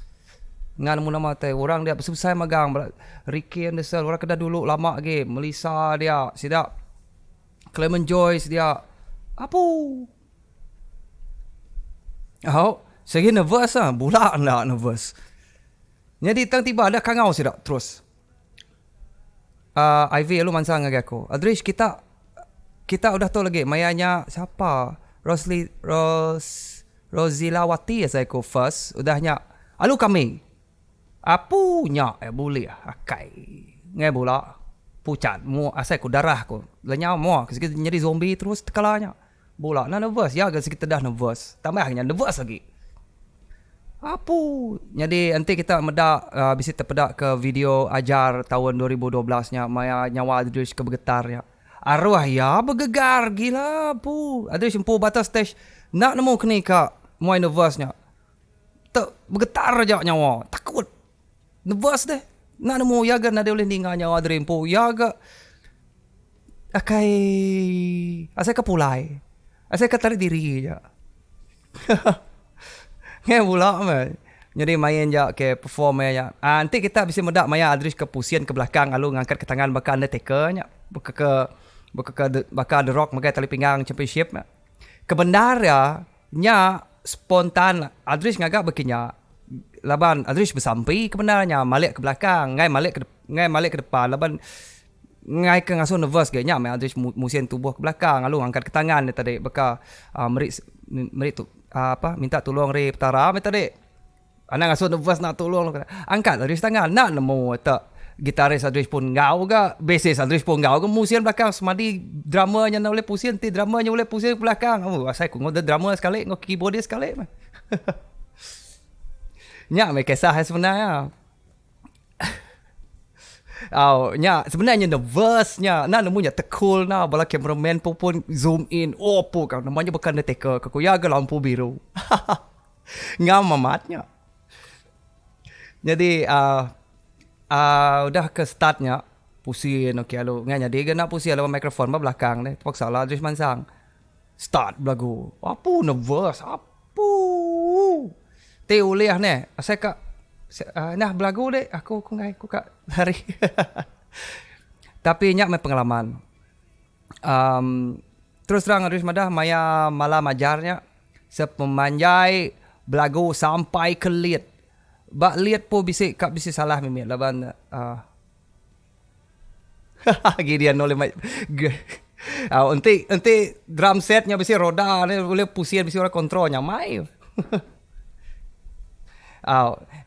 Ngan nama teh orang dia besar magang. Ricky Anderson orang kedah dulu lama lagi. Melissa dia, sidak. Clement Joyce dia. Apa? Saya nervous lah. Bola nak nervous. Jadi tang tiba ada kangau sidak terus. Ivy lu mansang lagi aku. Adrish kita udah tahu lagi mayanya siapa? Rosilawati ya saya ko first. Udahnya. Alu kami. Apunya boleh akai. Ngai bola. Pucat mu asai ko darah ko. Lanya mu sikit jadi zombie terus tekalanya. Bola na nervous ya agak sikit dah nervous. Tambahnya nervous lagi. Apa? Jadi nanti kita medak bisa terpedak ke video ajar tahun 2012 nya Maya nyawa Adrish ke bergetarnya. Arwah ya bergegar gila pu. Adrish empu batas stage nak nemu kini kak muai nervousnya. Bergetar aja nyawa. Takut. Nervous deh. Nak nemu yaga nak dia boleh tinggal nyawa Adrish empu yaga. Akai asai kepulai. Asai ketarik diri aja. Ngai pula man. Jadi main je ke perform ya. Nanti kita bisa medak Maya Adrish ke pusian ke belakang lalu ngangkat ke tangan bakal Undertaker nya. Bakal The Rock makai tali pinggang championship. Kebenar ya nya spontan Adrish ngagak bekinya. Laban Adrish bersampai kebenarnya malik ke belakang, ngai malik ke depan. Laban ngai ke ngasuh nervous ke nya Adrish musian tubuh ke belakang lalu ngangkat ke tangan dia tadi bakal merit tu minta tolong re petara minta dek anak ngasuh nervous nak tolong angkat Adrish tangan nak nemu tak gitaris Adrish pun ngau ke bassist Adrish pun ngau ke musian belakang semadi dramanya nak boleh pusian ti dramanya boleh pusian ke belakang saya ku ngau drama sekali ngau keyboardist sekali nya me kisah sebenarnya sebenarnya nervousnya nak nemunya tekul na bala cameraman pun zoom in po kan namanya bukan Undertaker aku ya ke lampu biru ngam mamatnya jadi udah ke startnya pusing okey lalu nganya dia nak pusing lawan mikrofon ba belakang ni terpaksa lah Adrish mansang start belagu apa nervous apa te uliah ni saya kak nah belagu dek aku kak hari tapi nyak main pengalaman terus terang Adrish madah Maya malam ajarnya sepemanjai belagu sampai ke liat bak liat pun bisa salah mimik laban Gideon oleh nanti drum setnya bisa roda ni boleh pusing bisa orang kontrolnya mai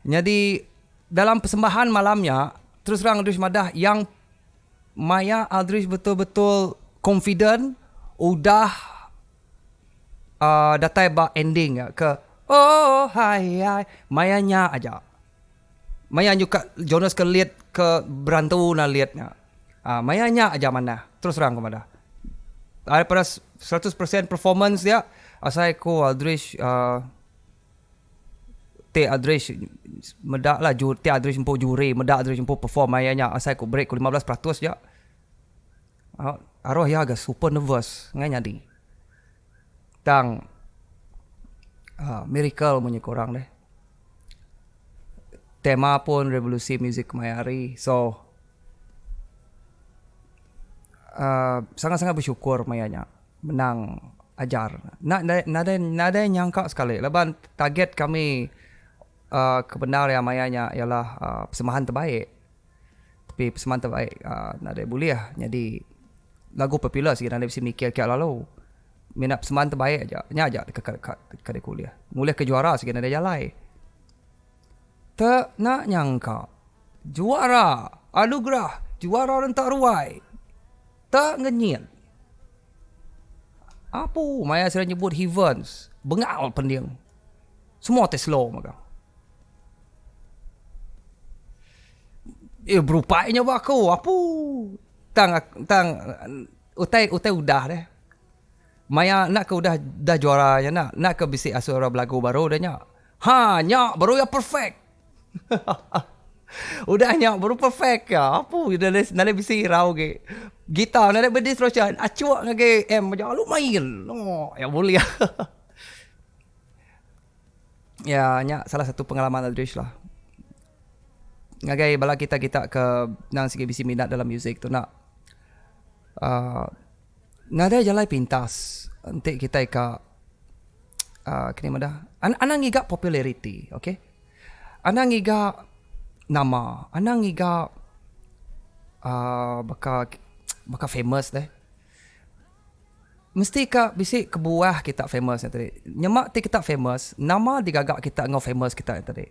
jadi dalam persembahan malamnya terus terang Adrish madah yang Maya Adrish betul-betul confident udah datai ba ending ya ke hai Mayanya aja Maya juga Jonas ke liat ke berantu na liatnya Mayanya aja mana terus terang kepada daripada 100% performance dia asai ko Adrish Adrish medak lah Adrish empu juri medak Adrish empu perform ayahnya asai ku break ku 15% je arwah ya agak super nervous ngai nyadi tang miracle punya korang deh tema pun revolusi muzik kemarin. So sangat-sangat bersyukur mayanya menang ajar. Nada yang nyangka sekali. Leban target kami kebenar yang mayanya ialah persembahan terbaik. Tapi persembahan terbaik nada boleh lah. Jadi lagu popular sikit nada bisa mikir lalu. Minat persembahan terbaik aja. Nya aja dekat kuliah. Mulai ke juara sikit nada jalai. Tak nak nyangka. Juara, anugerah, juara rentak ruai. Tak ngenyil. Apa? Maya saya nyebut Heavens. Bengal pendiang. Semua Tesla maka. Berupanya aku. Apa? Tang utai udah deh. Maya nak ke udah juara ya nak ke bisik asura belagu baru dah nyak. Nyak baru ya perfect. Udah nyak baru perfect ya. Apa nale bisik rau ke. Gitar nale berdistortion acuak ngage macam lu main. Oh, ya boleh. Ya nyak salah satu pengalaman Aldrich lah. Ngagai bala kita ke nang sikit bisi minat dalam muzik tu nak ngada jalan pintas nanti kita kini mana anang ngiga popularity, okay? Anang ngiga nama, anang ngiga baka famous deh. Mesti ka bisi kebuah kita famous tadi. Nyemak ti kita famous, nama digagak kita ngau famous kita tadi.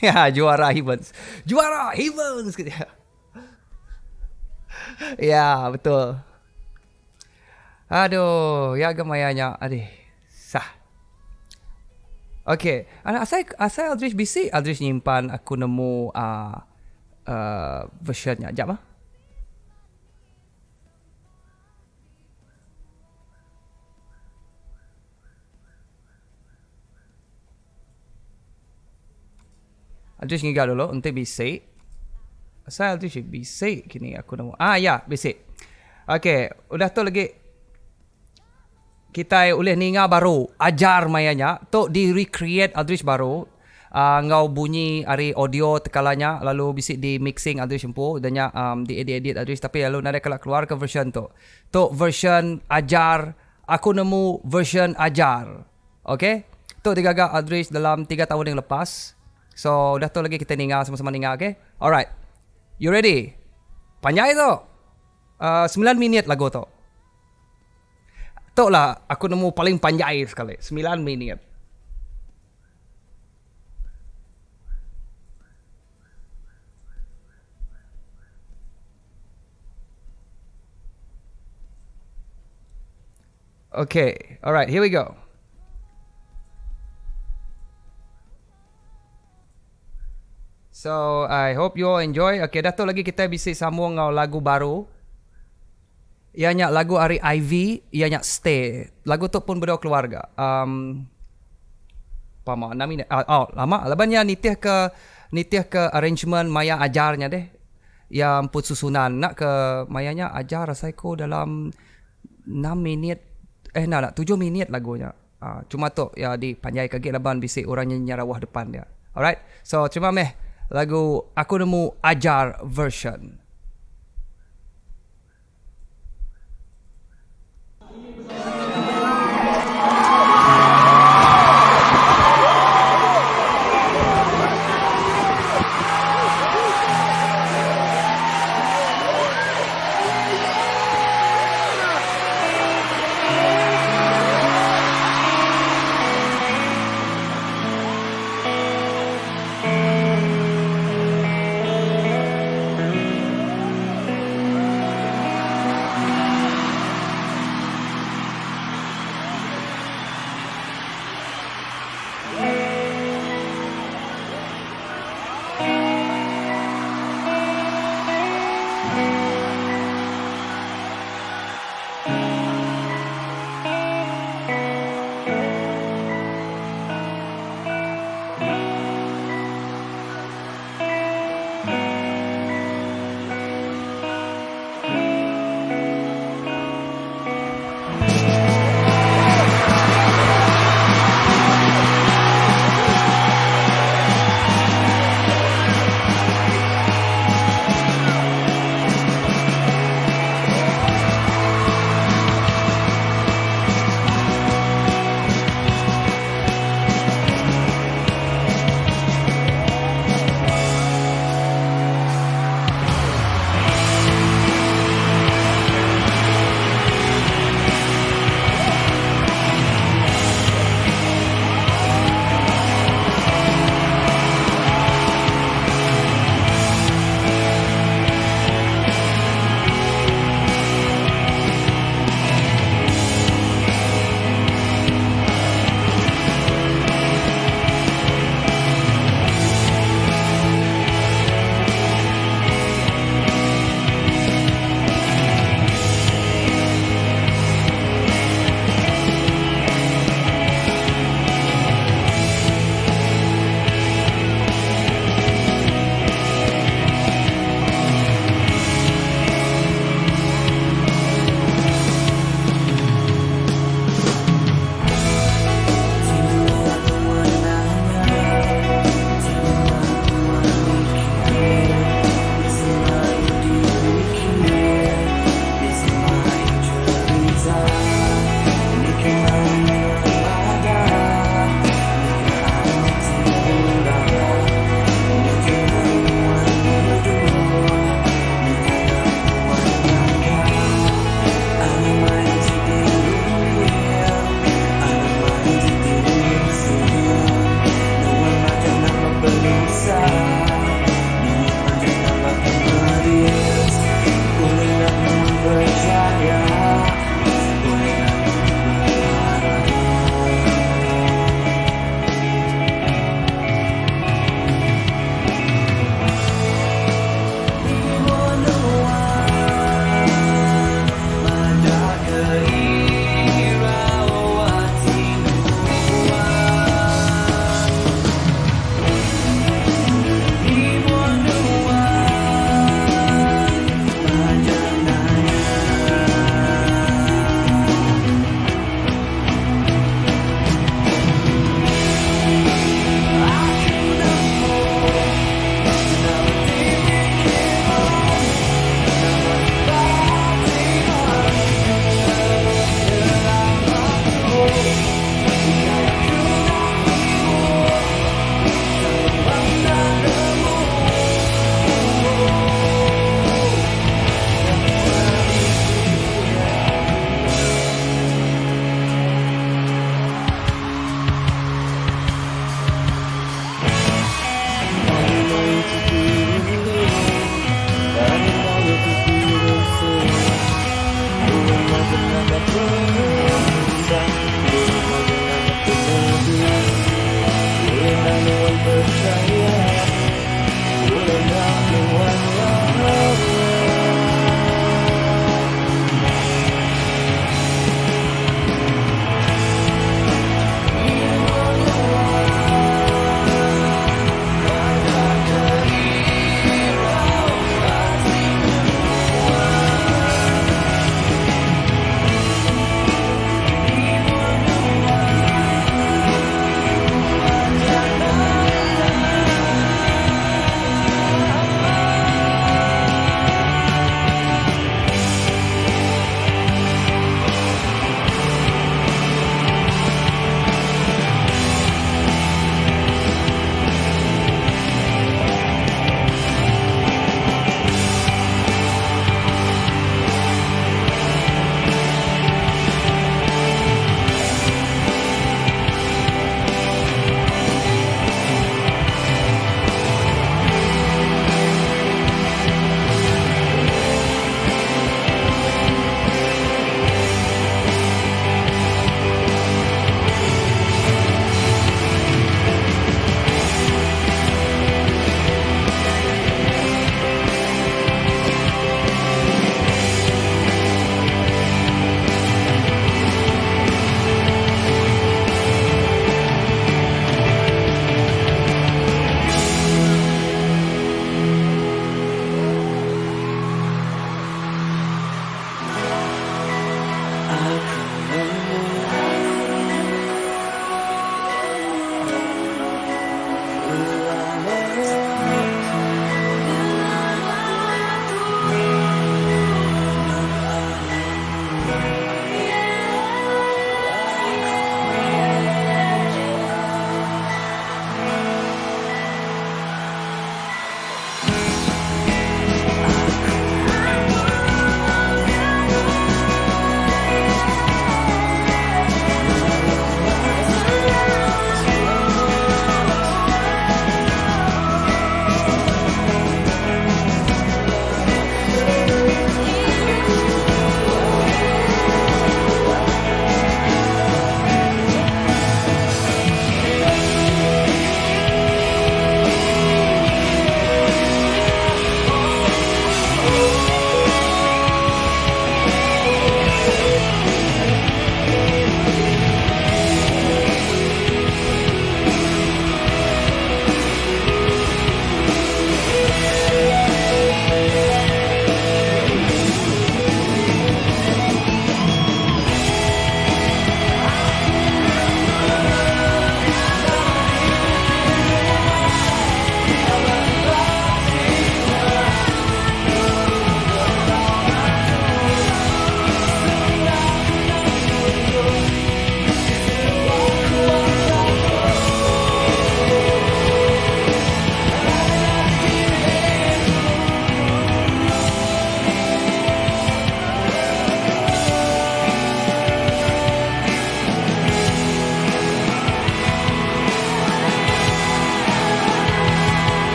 Ya, juara Heavens. Juara Heavens gitu ya. Ya, betul. Aduh, ya gemayanya. Sah. Okay. Asal Aldrich bisi, Aldrich nyimpan aku nemu versionnya. Jap ah. Aldrich ngiga dulu untuk bisi. Asal Aldrich bisi kini aku nemu. Ya, bisi. Okay, udah tu lagi kita boleh ninga baru ajar mayanya tu di recreate Aldrich baru. Ngau bunyi hari audio tekalanya lalu bisik di mixing Aldrich empu dan di edit Aldrich tapi lalu nada keluar ke version tu. Tu version ajar, aku nemu version ajar. Okay? Tu digagak Aldrich dalam 3 tahun yang lepas. So dah tu lagi kita ninga sama-sama ninga, okay? Alright. You ready? Panjang tu. 9 minit lagu tu. Tu lah aku nemu paling panjang sekali. 9 minit. Okay. Alright, here we go. So, I hope you all enjoy. Okay, dah tu lagi kita bisa sambung ngau lagu baru. Ianya lagu hari Ivy, ianya Stay. Lagu tu pun berdua keluarga. Pama 6 minit. Lama. Lebannya nitih ke arrangement Maya ajarnya deh. Yang put susunan nak ke Mayanya ajar rasaiku dalam 6 minit. 7 minit lagunya. Cuma tu ya di panjai kagak leban bisik orangnya nyarawah depan dia. Alright. So, terima meh. Lagu aku nemu ajar version.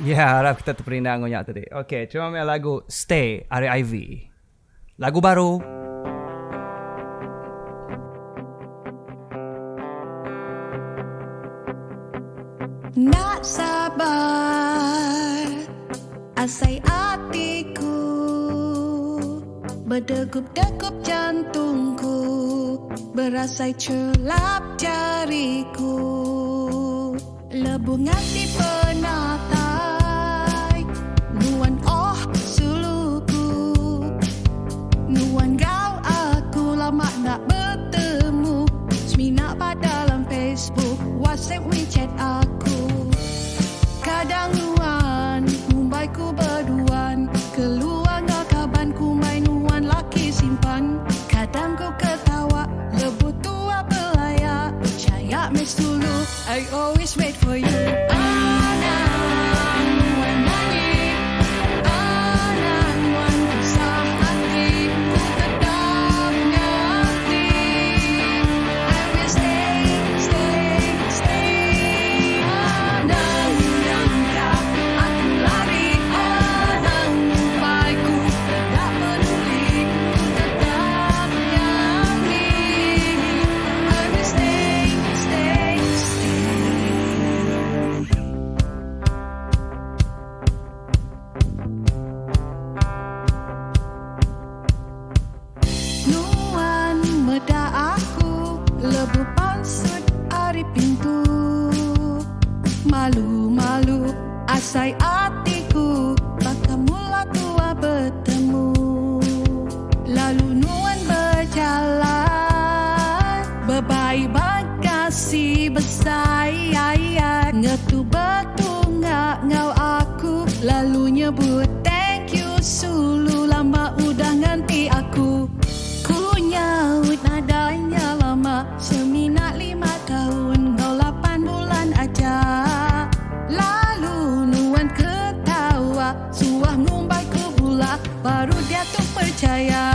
Ya, harap kita terperindah ngonyak tadi. Okey, cuma main lagu Stay, R.I.V. Lagu baru. Nak sabar, asai hatiku, berdegup-degup jantungku, berasai celap jariku, lebungan di penatai, nuan oh suluku, nuan kau aku lama nak bertemu, semina dalam Facebook, WhatsApp, WeChat aku. Kadang nuan, Mumbai ku berduan, keluar ngakaban ku main nuan laki simpan. Kadang ku ketawa, lebut tua belaya, percaya mes dulu, I always wait for you. Anan, nuan nyanyi, anan, nuan kisah hati, ku tetap ngerti. I will stay, stay, stay. Anan, yang kau aku lari, anan, Mumbai ku tidak peduli, ku tetap nyanyi. I will stay, stay, stay. lalu nyebut thank you sulu, lama udah nganti aku. Ku nyaut nadanya lama, seminat 5 tahun, kau 8 bulan aja. Lalu Nuan ketawa, suah ngumbai ku pula, baru dia tuh percaya.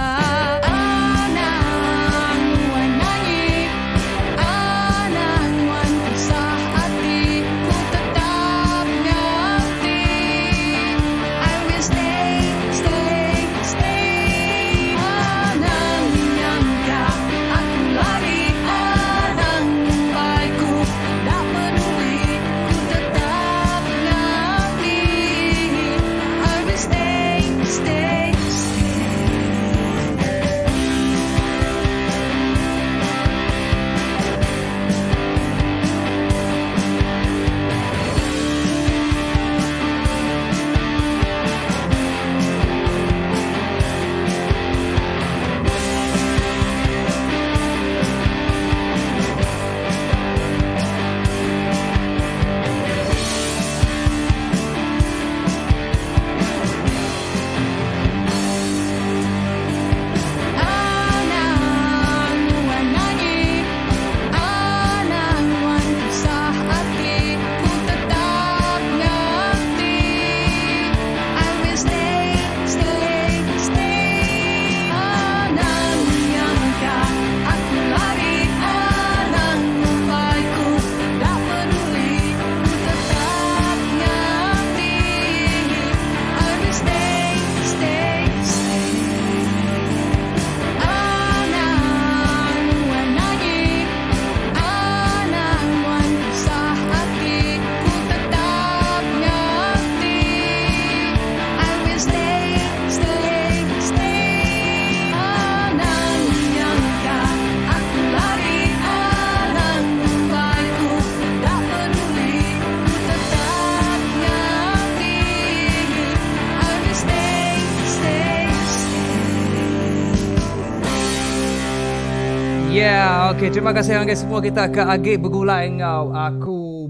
Yeah, okay. Terima kasih angkat semua. Kita ke agak bergulai ngau. Aku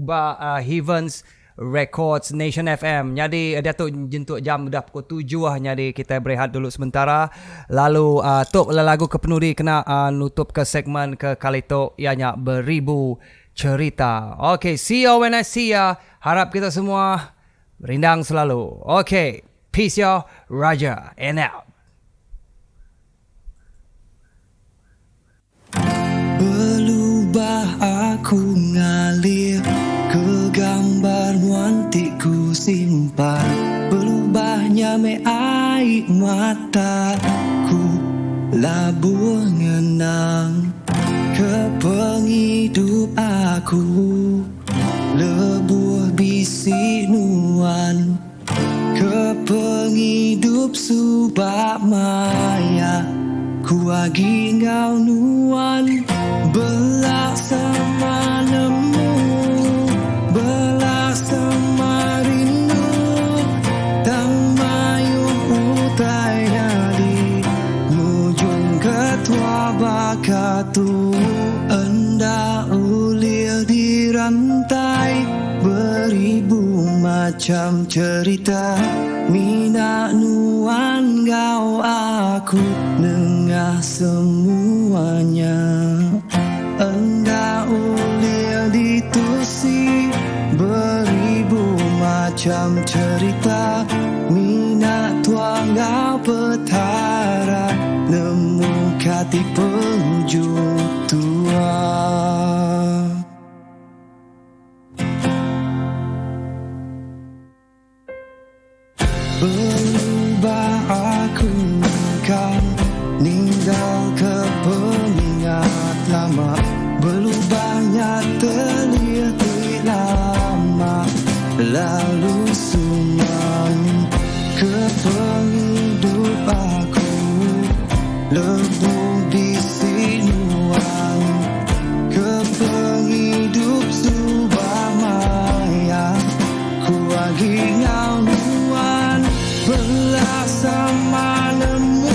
Heavens Records Nation FM. Jadi Datuk jentuk jam dah pukul 7 lah. Jadi kita berehat dulu sementara. Lalu tok lagu kepenuri kena nutup ke segmen ke kali tok ianya beribu cerita. Okay, see you when I see ya. Harap kita semua rindang selalu. Okay, peace ya, Raja and out. Berubah aku ngalir ke gambar wantiku simpan, berubahnya me air mataku, labur ngenang ke penghidup aku, lebur bisi nuan ke penghidup subak maya. Ku agi ngau nuan belak sama nemu, belak sama rindu, tang mayu utai nadi mujung ketua bakatu, enda ulir di rantai beribu macam cerita, mina nuan ngau aku nengah semuanya, enda ulir ditusi beribu macam cerita, mina tuang ngau petara nemu kati penghujung tua. Berubah aku kan ninggal ke pengingat lama, berubahnya terlihat lama, lalu suman ke penghidup aku, lebur di sinuan ke penghidup subah maya, ku agi ngau nuan belak sama nemu,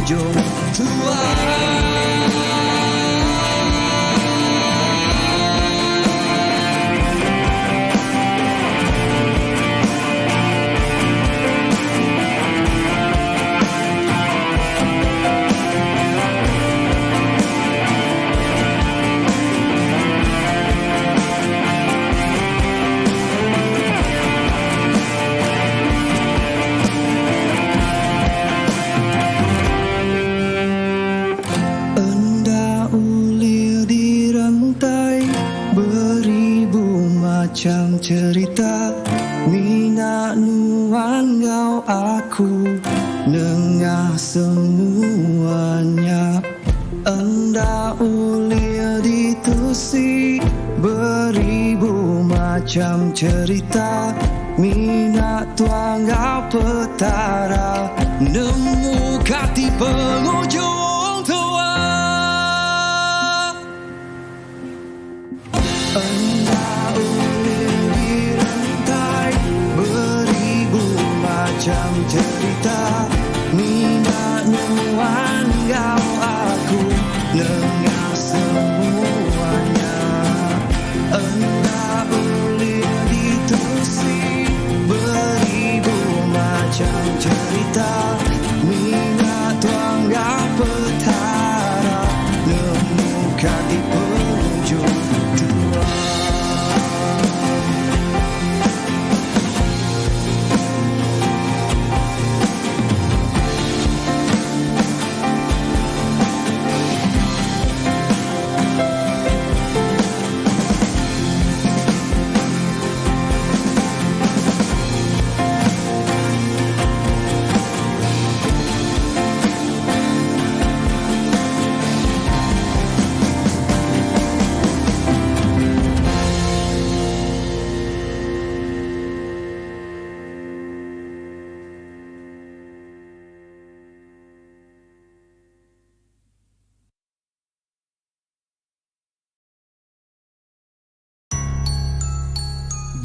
penghujung tua. Enda ulir di rantai beribu macam cerita, mina nuan ngau aku nengah semuanya. Enda ulir di tusi beribu macam cerita, mina tuan ngau petara nemu kati penghujung tua. Enda ulir di rantai beribu macam cerita, mina nuan ngau aku nengah semuanya. Enda ulir di tusi beribu macam cerita, mina tuan ngau petara nemu kati penghujung tua.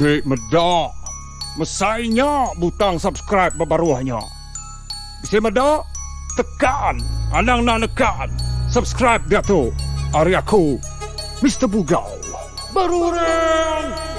Dek medak, mesainya butang subscribe baruahnya. Bisa medak, tekan, anang nak nekan. Subscribe dia tu. Ari aku, Mr. Bugau. Baru orang.